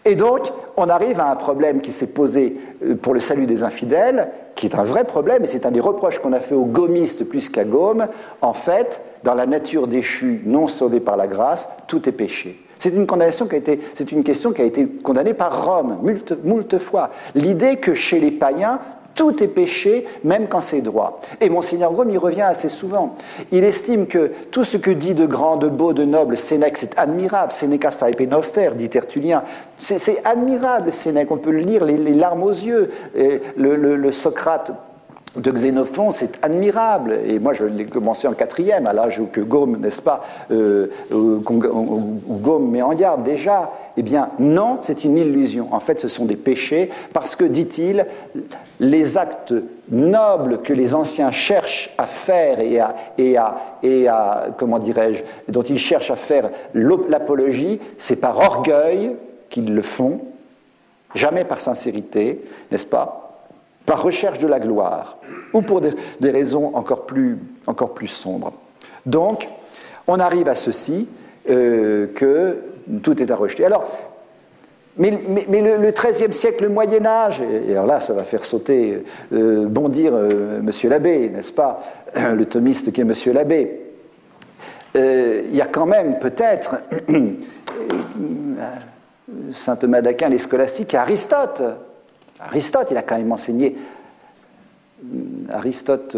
Et donc, on arrive à un problème qui s'est posé pour le salut des infidèles, qui est un vrai problème, et c'est un des reproches qu'on a fait aux gaumistes plus qu'à Gaume. En fait, dans la nature déchue, non sauvée par la grâce, tout est péché. C'est une question qui a été condamnée par Rome, moult fois. L'idée que chez les païens, tout est péché, même quand c'est droit. Et Monseigneur Gaume y revient assez souvent. Il estime que tout ce que dit de grand, de beau, de noble Sénèque, c'est admirable. Seneca saepe noster, dit Tertullien. C'est admirable, Sénèque. On peut le lire les larmes aux yeux. Et le Socrate de Xénophon, c'est admirable. Et moi, je l'ai commencé en 4e, à l'âge où Gaume, n'est-ce pas, où Gaume met en garde déjà. Eh bien, non, c'est une illusion. En fait, ce sont des péchés, parce que, dit-il, les actes nobles que les anciens cherchent à faire et à comment dirais-je, dont ils cherchent à faire l'apologie, c'est par orgueil qu'ils le font, jamais par sincérité, n'est-ce pas? Par recherche de la gloire, ou pour des raisons encore plus sombres. Donc, on arrive à ceci, que tout est à rejeter. Alors, mais le XIIIe siècle, le Moyen-Âge, et alors là, ça va faire sauter, bondir Monsieur l'abbé, n'est-ce pas, le thomiste qui est Monsieur l'abbé. Il y a quand même, peut-être, saint Thomas d'Aquin, les scolastiques, et Aristote. Aristote, il a quand même enseigné. Aristote,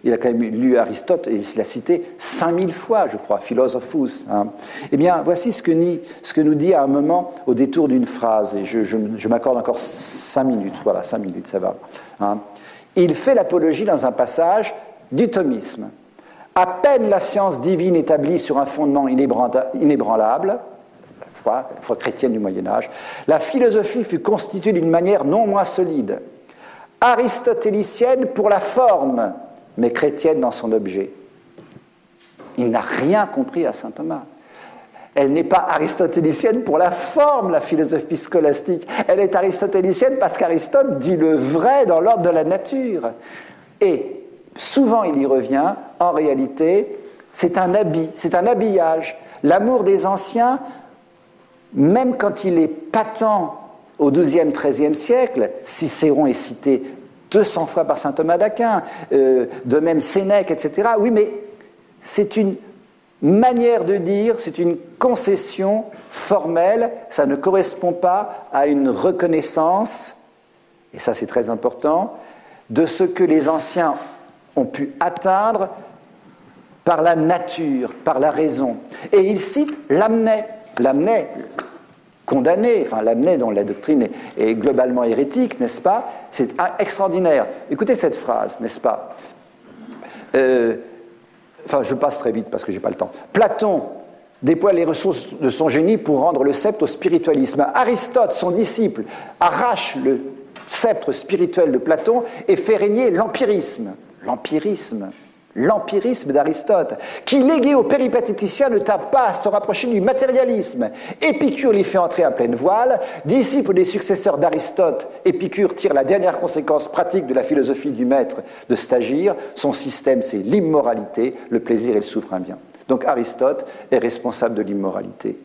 il a quand même lu Aristote et il l'a cité 5000 fois, je crois, Philosophus. Hein. Eh bien, voici ce que nous dit à un moment au détour d'une phrase, et je m'accorde encore 5 minutes, voilà, 5 minutes, ça va. Hein. Il fait l'apologie dans un passage du thomisme. À peine la science divine établie sur un fondement inébranlable, la foi chrétienne du Moyen-Âge, la philosophie fut constituée d'une manière non moins solide, aristotélicienne pour la forme, mais chrétienne dans son objet. Il n'a rien compris à saint Thomas. Elle n'est pas aristotélicienne pour la forme, la philosophie scolastique. Elle est aristotélicienne parce qu'Aristote dit le vrai dans l'ordre de la nature. Et souvent il y revient, en réalité, c'est un habit, c'est un habillage. L'amour des anciens, même quand il est patent au XIIe, XIIIe siècle, Cicéron est cité 200 fois par saint Thomas d'Aquin, de même Sénèque, etc. Oui, mais c'est une manière de dire, c'est une concession formelle, ça ne correspond pas à une reconnaissance, et ça c'est très important, de ce que les anciens ont pu atteindre par la nature, par la raison. Et il cite Lamennais. Lamennais, condamner, enfin l'amener dont la doctrine est globalement hérétique, n'est-ce pas? C'est extraordinaire. Écoutez cette phrase, n'est-ce pas? Enfin, je passe très vite parce que je n'ai pas le temps. Platon déploie les ressources de son génie pour rendre le sceptre au spiritualisme. Aristote, son disciple, arrache le sceptre spirituel de Platon et fait régner l'empirisme. L'empirisme d'Aristote, qui, légué aux péripatéticiens, ne tarde pas à se rapprocher du matérialisme. Épicure l'y fait entrer à pleine voile. Disciple des successeurs d'Aristote, Épicure tire la dernière conséquence pratique de la philosophie du maître de Stagire. Son système, c'est l'immoralité, le plaisir et le souverain bien. Donc Aristote est responsable de l'immoralité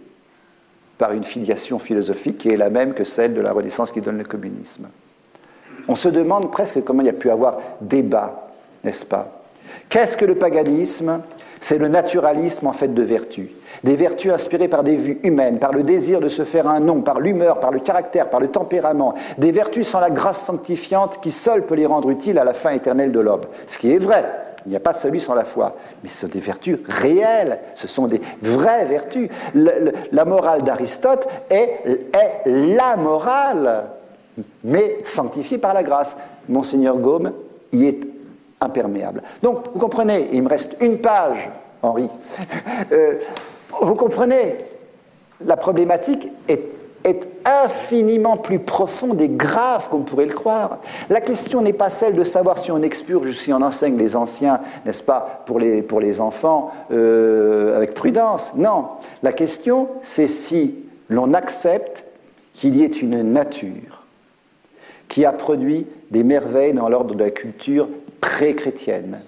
par une filiation philosophique qui est la même que celle de la Renaissance qui donne le communisme. On se demande presque comment il y a pu avoir débat, n'est-ce pas? Qu'est-ce que le paganisme? C'est le naturalisme en fait de vertu. Des vertus inspirées par des vues humaines, par le désir de se faire un nom, par l'humeur, par le caractère, par le tempérament. Des vertus sans la grâce sanctifiante qui seule peut les rendre utiles à la fin éternelle de l'homme. Ce qui est vrai. Il n'y a pas de salut sans la foi. Mais ce sont des vertus réelles. Ce sont des vraies vertus. La morale d'Aristote est la morale, mais sanctifiée par la grâce. Monseigneur Gaume y est imperméable. Donc, vous comprenez, il me reste une page, Henri. Vous comprenez, la problématique est infiniment plus profonde et grave qu'on pourrait le croire. La question n'est pas celle de savoir si on expurge ou si on enseigne les anciens, n'est-ce pas, pour les enfants, avec prudence. Non. La question, c'est si l'on accepte qu'il y ait une nature qui a produit des merveilles dans l'ordre de la culture pré-chrétienne,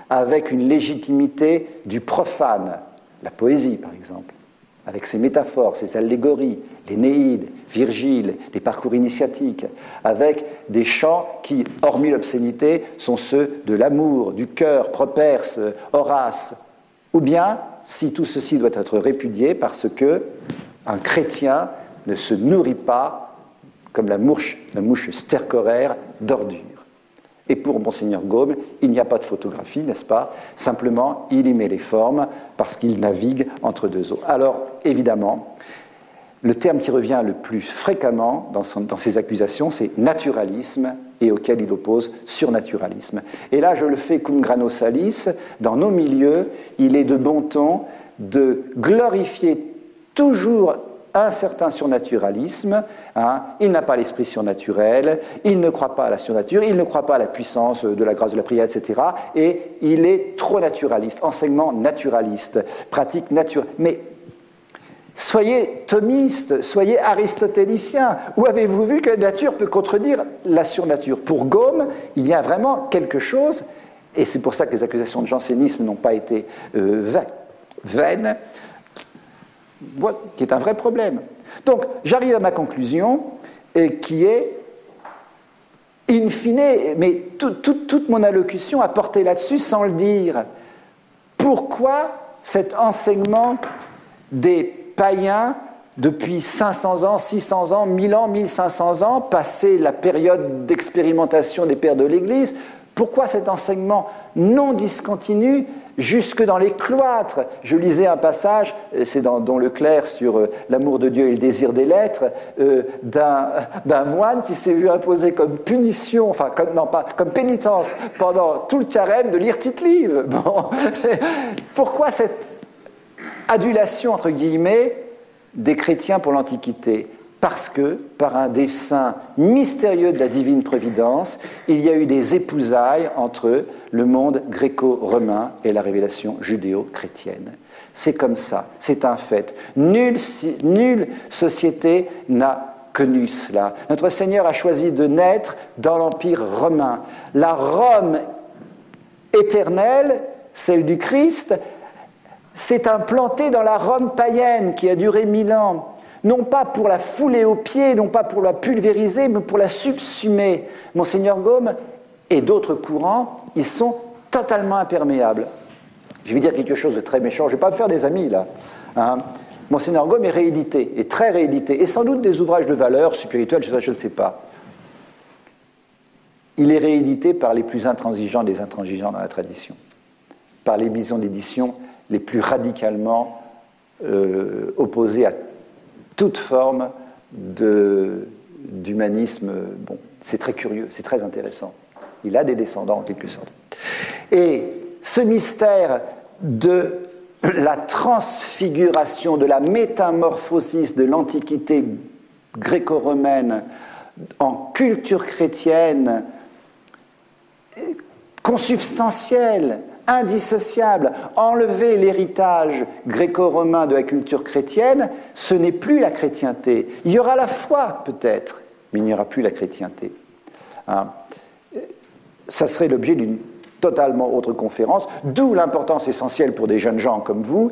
avec une légitimité du profane, la poésie par exemple, avec ses métaphores, ses allégories, l'Énéide, Virgile, les parcours initiatiques, avec des chants qui, hormis l'obscénité, sont ceux de l'amour, du cœur, Properce, Horace, ou bien si tout ceci doit être répudié parce que un chrétien ne se nourrit pas comme la mouche stercoraire d'ordures. Et pour Monseigneur Gaume, il n'y a pas de photographie, n'est-ce pas? Simplement, il y met les formes parce qu'il navigue entre deux eaux. Alors, évidemment, le terme qui revient le plus fréquemment dans ses accusations, c'est naturalisme, et auquel il oppose surnaturalisme. Et là, je le fais cum grano salis. Dans nos milieux, il est de bon ton de glorifier toujours un certain surnaturalisme, il n'a pas l'esprit surnaturel, il ne croit pas à la surnature, il ne croit pas à la puissance de la grâce de la prière, etc. Et il est trop naturaliste, enseignement naturaliste, pratique naturelle. Mais soyez thomiste, soyez aristotélicien. Où avez-vous vu que la nature peut contredire la surnature? Pour Gaume, il y a vraiment quelque chose, et c'est pour ça que les accusations de jansénisme n'ont pas été vaines, qui est un vrai problème. Donc, j'arrive à ma conclusion, qui est, in fine, mais toute mon allocution a porté là-dessus sans le dire. Pourquoi cet enseignement des païens depuis 500 ans, 600 ans, 1000 ans, 1500 ans, passé la période d'expérimentation des pères de l'Église, pourquoi cet enseignement non discontinu jusque dans les cloîtres? Je lisais un passage, c'est dans Leclerc sur l'amour de Dieu et le désir des lettres, d'un moine qui s'est vu imposer comme punition, enfin comme pénitence pendant tout le carême de lire Tite-Live. Bon. Pourquoi cette adulation, entre guillemets, des chrétiens pour l'Antiquité? Parce que, par un dessein mystérieux de la divine providence, il y a eu des épousailles entre le monde gréco-romain et la révélation judéo-chrétienne. C'est comme ça, c'est un fait. Nulle société n'a connu cela. Notre Seigneur a choisi de naître dans l'Empire romain. La Rome éternelle, celle du Christ, s'est implantée dans la Rome païenne qui a duré 1000 ans. Non pas pour la fouler aux pieds, non pas pour la pulvériser, mais pour la subsumer. Monseigneur Gaume et d'autres courants, ils sont totalement imperméables. Je vais dire quelque chose de très méchant, je ne vais pas me faire des amis là. Monseigneur Gaume est réédité, est très réédité, et sans doute des ouvrages de valeur spirituelle, je ne sais pas. Il est réédité par les plus intransigeants des intransigeants dans la tradition, par les maisons d'édition les plus radicalement opposées à toute forme d'humanisme. Bon, c'est très curieux, c'est très intéressant. Il a des descendants en quelque sorte. Et ce mystère de la transfiguration, de la métamorphosis de l'Antiquité gréco-romaine en culture chrétienne, consubstantielle, indissociable, enlever l'héritage gréco-romain de la culture chrétienne, ce n'est plus la chrétienté. Il y aura la foi peut-être, mais il n'y aura plus la chrétienté. Hein? Ça serait l'objet d'une totalement autre conférence, d'où l'importance essentielle pour des jeunes gens comme vous.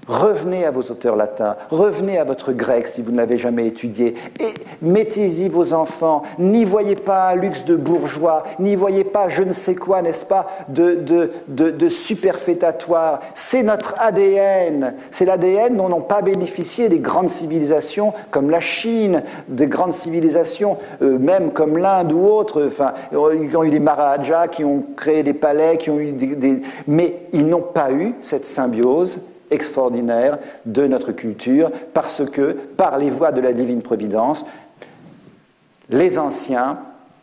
Revenez à vos auteurs latins, revenez à votre grec si vous ne l'avez jamais étudié, et mettez-y vos enfants. N'y voyez pas un luxe de bourgeois, n'y voyez pas je ne sais quoi, n'est-ce pas, de superfétatoire. C'est notre ADN, c'est l'ADN dont n'ont pas bénéficié des grandes civilisations comme la Chine, des grandes civilisations même comme l'Inde ou autres, enfin, qui ont eu des Maharajas, qui ont créé des palais, qui ont eu mais ils n'ont pas eu cette symbiose extraordinaire de notre culture, parce que, par les voies de la divine providence, les anciens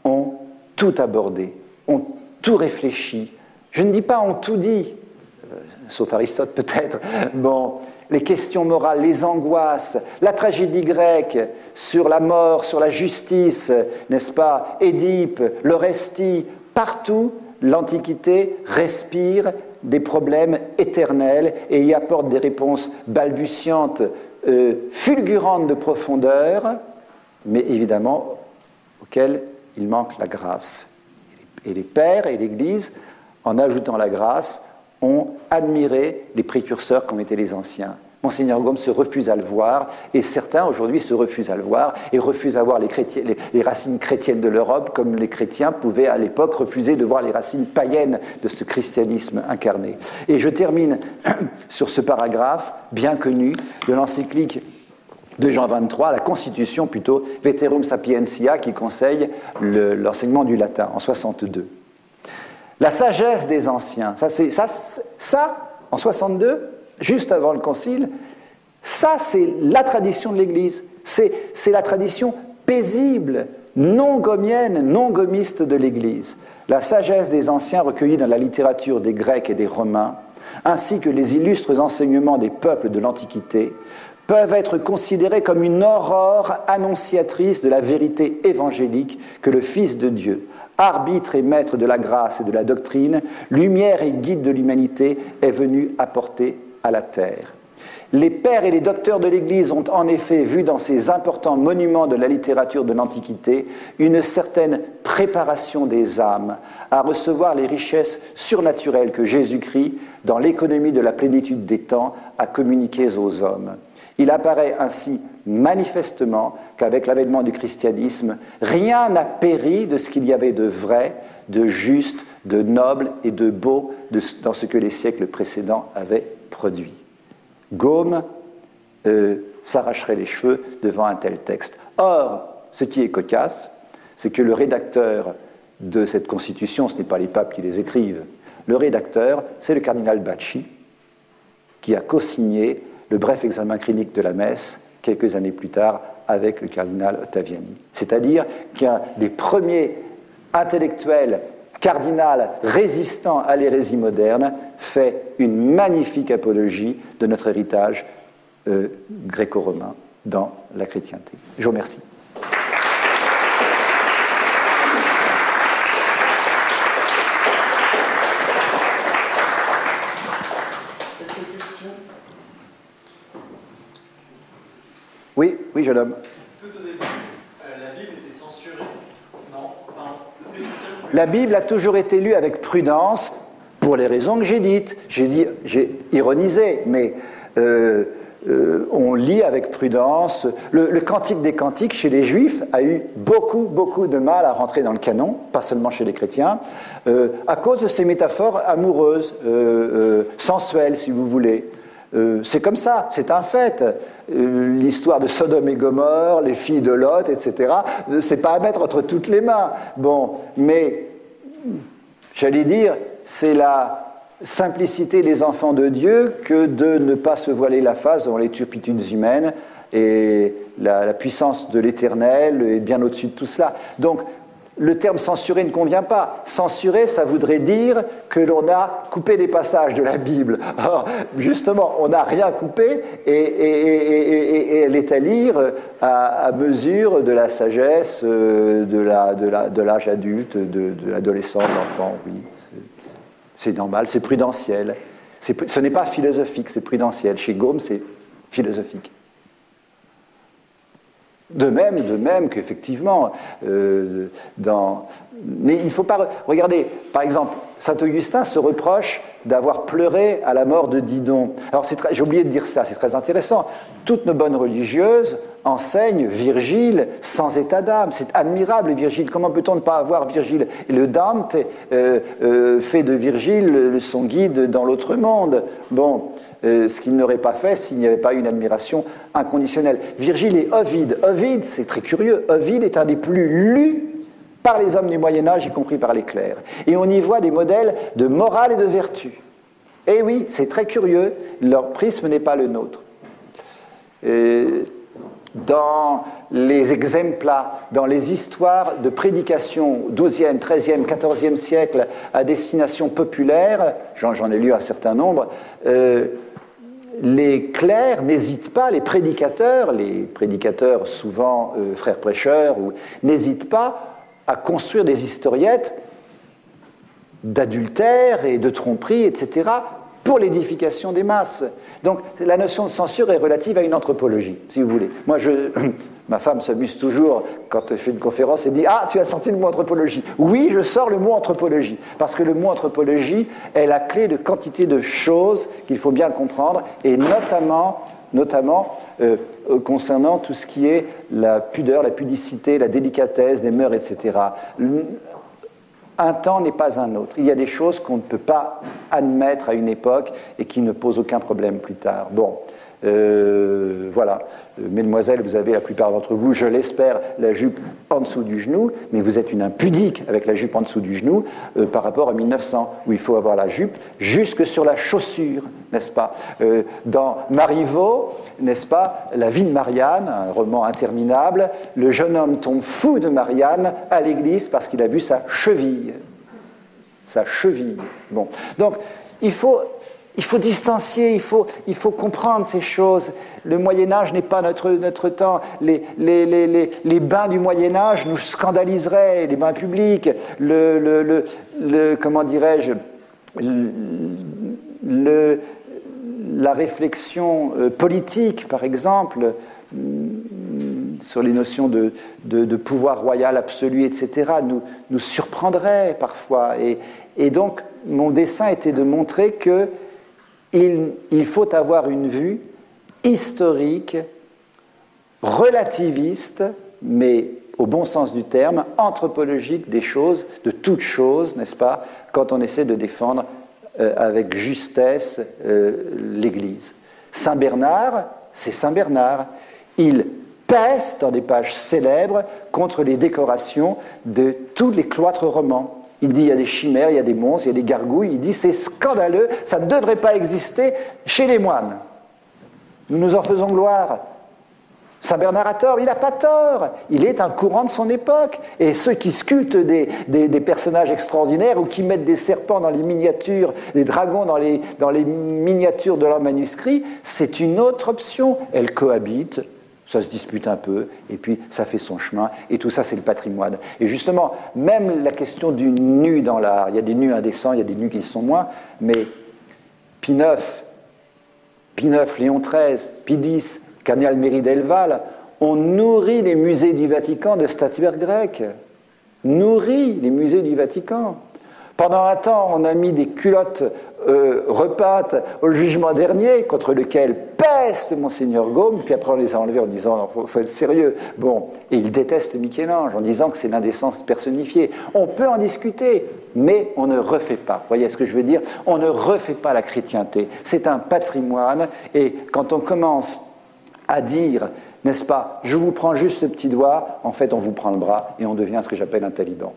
ont tout abordé, ont tout réfléchi. Je ne dis pas ont tout dit, sauf Aristote peut-être. Bon, les questions morales, les angoisses, la tragédie grecque sur la mort, sur la justice, n'est-ce pas, Édipe, l'Orestie, partout, l'Antiquité respire des problèmes éternels et y apporte des réponses balbutiantes, fulgurantes de profondeur, mais évidemment auxquelles il manque la grâce. Et les pères et l'Église, en ajoutant la grâce, ont admiré les précurseurs qu'ont été les anciens. Monseigneur Gaume se refuse à le voir, et certains aujourd'hui se refusent à le voir, et refusent à voir les racines chrétiennes de l'Europe, comme les chrétiens pouvaient à l'époque refuser de voir les racines païennes de ce christianisme incarné. Et je termine sur ce paragraphe bien connu de l'encyclique de Jean XXIII, la Constitution plutôt, Veterum Sapientia, qui conseille l'enseignement du latin en 62. La sagesse des anciens, ça en 62, juste avant le concile, ça c'est la tradition de l'Église, c'est la tradition paisible, non gomienne, non gomiste de l'Église. La sagesse des anciens recueillie dans la littérature des Grecs et des Romains, ainsi que les illustres enseignements des peuples de l'Antiquité, peuvent être considérés comme une aurore annonciatrice de la vérité évangélique que le Fils de Dieu, arbitre et maître de la grâce et de la doctrine, lumière et guide de l'humanité, est venu apporter à la terre. Les pères et les docteurs de l'Église ont en effet vu dans ces importants monuments de la littérature de l'Antiquité une certaine préparation des âmes à recevoir les richesses surnaturelles que Jésus-Christ, dans l'économie de la plénitude des temps, a communiquées aux hommes. Il apparaît ainsi manifestement qu'avec l'avènement du christianisme, rien n'a péri de ce qu'il y avait de vrai, de juste, de noble et de beau dans ce que les siècles précédents avaient produit. Gaume s'arracherait les cheveux devant un tel texte. Or, ce qui est cocasse, c'est que le rédacteur de cette constitution, ce n'est pas les papes qui les écrivent, le rédacteur, c'est le cardinal Bacci, qui a co-signé le bref examen clinique de la messe, quelques années plus tard, avec le cardinal Ottaviani. C'est-à-dire qu'un des premiers intellectuels cardinal résistant à l'hérésie moderne, fait une magnifique apologie de notre héritage gréco-romain dans la chrétienté. Je vous remercie. Quelques questions ? Oui, jeune homme. Tout au début, la Bible était censurée. Non, enfin, la Bible a toujours été lue avec prudence, pour les raisons que j'ai dites. J'ai ironisé, mais on lit avec prudence. Le Cantique des Cantiques, chez les Juifs, a eu beaucoup de mal à rentrer dans le canon, pas seulement chez les chrétiens, à cause de ces métaphores amoureuses, sensuelles, si vous voulez. C'est comme ça, c'est un fait. L'histoire de Sodome et Gomorrhe, les filles de Lot, etc., c'est pas à mettre entre toutes les mains. Bon, mais j'allais dire, c'est la simplicité des enfants de Dieu que de ne pas se voiler la face devant les turpitudes humaines, Et la puissance de l'Éternel est bien au-dessus de tout cela. Donc, le terme censurer ne convient pas. Censurer, ça voudrait dire que l'on a coupé des passages de la Bible. Or, justement, on n'a rien coupé et elle est à lire à mesure de la sagesse, de l'âge adulte, de l'adolescent, de l'enfant, oui. C'est normal, c'est prudentiel. Ce n'est pas philosophique, c'est prudentiel. Chez Gaume, c'est philosophique. De même qu'effectivement, mais il ne faut pas... Regardez, par exemple, saint Augustin se reproche d'avoir pleuré à la mort de Didon. Alors, j'ai oublié de dire ça, c'est très intéressant. Toutes nos bonnes religieuses enseignent Virgile sans état d'âme. C'est admirable, Virgile. Comment peut-on ne pas avoir Virgile? Et le Dante fait de Virgile son guide dans l'autre monde. Bon, ce qu'il n'aurait pas fait s'il n'y avait pas une admiration inconditionnelle. Virgile et Ovide. Ovide, c'est très curieux. Ovide est un des plus lus par les hommes du Moyen-Âge, y compris par les clercs. Et on y voit des modèles de morale et de vertu. Et oui, c'est très curieux, leur prisme n'est pas le nôtre. Dans les exempla, dans les histoires de prédication XIIe, XIIIe, XIVe siècle à destination populaire, j'en ai lu un certain nombre, les clercs n'hésitent pas, les prédicateurs souvent frères prêcheurs, n'hésitent pas à construire des historiettes d'adultère et de tromperie, etc., pour l'édification des masses. Donc la notion de censure est relative à une anthropologie, si vous voulez. Moi, ma femme s'amuse toujours quand elle fait une conférence et dit « Ah, tu as sorti le mot anthropologie ». Oui, je sors le mot anthropologie, parce que le mot anthropologie est la clé de quantité de choses qu'il faut bien comprendre, et notamment concernant tout ce qui est la pudeur, la pudicité, la délicatesse des mœurs, etc. Un temps n'est pas un autre. Il y a des choses qu'on ne peut pas admettre à une époque et qui ne posent aucun problème plus tard. Bon, voilà. Mesdemoiselles, vous avez, la plupart d'entre vous, je l'espère, la jupe en dessous du genou, mais vous êtes une impudique avec la jupe en dessous du genou par rapport à 1900, où il faut avoir la jupe jusque sur la chaussure, n'est-ce pas? Dans Marivaux, n'est-ce pas, La vie de Marianne, un roman interminable, le jeune homme tombe fou de Marianne à l'église parce qu'il a vu sa cheville. Sa cheville. Bon. Donc, il faut distancier, il faut comprendre ces choses. Le Moyen-Âge n'est pas notre temps. Les bains du Moyen-Âge nous scandaliseraient, les bains publics, comment dirais-je, la réflexion politique, par exemple, sur les notions de pouvoir royal absolu, etc., nous surprendrait parfois. Et donc, mon dessein était de montrer que il faut avoir une vue historique, relativiste, mais au bon sens du terme, anthropologique des choses, de toutes choses, n'est-ce pas, quand on essaie de défendre avec justesse l'Église. Saint Bernard, c'est Saint Bernard. Il peste dans des pages célèbres contre les décorations de tous les cloîtres romans. Il dit il y a des chimères, il y a des monstres, il y a des gargouilles. Il dit c'est scandaleux, ça ne devrait pas exister chez les moines. Nous nous en faisons gloire. Saint Bernard a tort, il n'a pas tort. Il est un courant de son époque. Et ceux qui sculptent des personnages extraordinaires ou qui mettent des serpents dans les miniatures, des dragons dans les miniatures de leurs manuscrits, c'est une autre option. Elles cohabitent. Ça se dispute un peu, et puis ça fait son chemin, et tout ça, c'est le patrimoine. Et justement, même la question du nu dans l'art, il y a des nus indécents, il y a des nus qui le sont moins, mais Pie IX, Léon XIII, Pie X, Cardinal Méry d'Elval, ont nourri les musées du Vatican de statuaires grecques. Nourri les musées du Vatican. Pendant un temps, on a mis des culottes repeintes au jugement dernier, contre lequel peste Monseigneur Gaume, puis après on les a enlevées en disant « il faut être sérieux ». Bon, et il déteste Michel-Ange en disant que c'est l'indécence personnifiée. On peut en discuter, mais on ne refait pas. Vous voyez ce que je veux dire? On ne refait pas la chrétienté. C'est un patrimoine, et quand on commence à dire, n'est-ce pas, je vous prends juste le petit doigt, en fait on vous prend le bras, et on devient ce que j'appelle un taliban.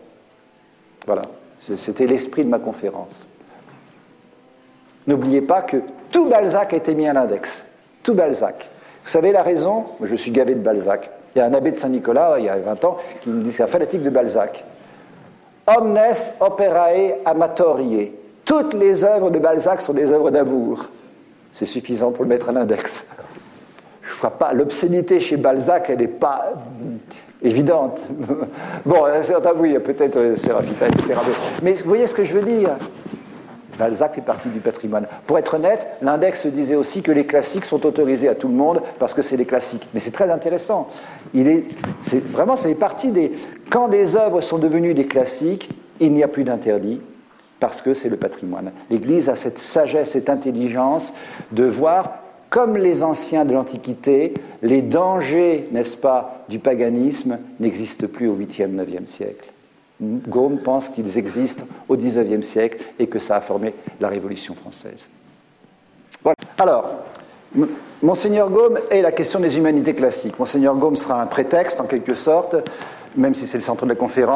Voilà. C'était l'esprit de ma conférence. N'oubliez pas que tout Balzac a été mis à l'index. Tout Balzac. Vous savez la raison? Je suis gavé de Balzac. Il y a un abbé de Saint-Nicolas, il y a 20 ans, qui me dit que c'est un fanatique de Balzac. Omnes operae amatorie. Toutes les œuvres de Balzac sont des œuvres d'amour. C'est suffisant pour le mettre à l'index. Je ne vois pas, l'obscénité chez Balzac, elle n'est pas évidente. Bon, oui, peut-être Sérafita, etc. Mais vous voyez ce que je veux dire? Balzac fait partie du patrimoine. Pour être honnête, l'index disait aussi que les classiques sont autorisés à tout le monde parce que c'est des classiques. Mais c'est très intéressant. Vraiment, ça fait partie des... Quand des œuvres sont devenues des classiques, il n'y a plus d'interdit parce que c'est le patrimoine. L'Église a cette sagesse, cette intelligence de voir, comme les anciens de l'Antiquité, les dangers, n'est-ce pas, du paganisme n'existent plus au 8e, 9e siècle. Gaume pense qu'ils existent au XIXe siècle et que ça a formé la Révolution française. Voilà. Alors, Monseigneur Gaume est la question des humanités classiques. Monseigneur Gaume sera un prétexte, en quelque sorte, même si c'est le centre de la conférence.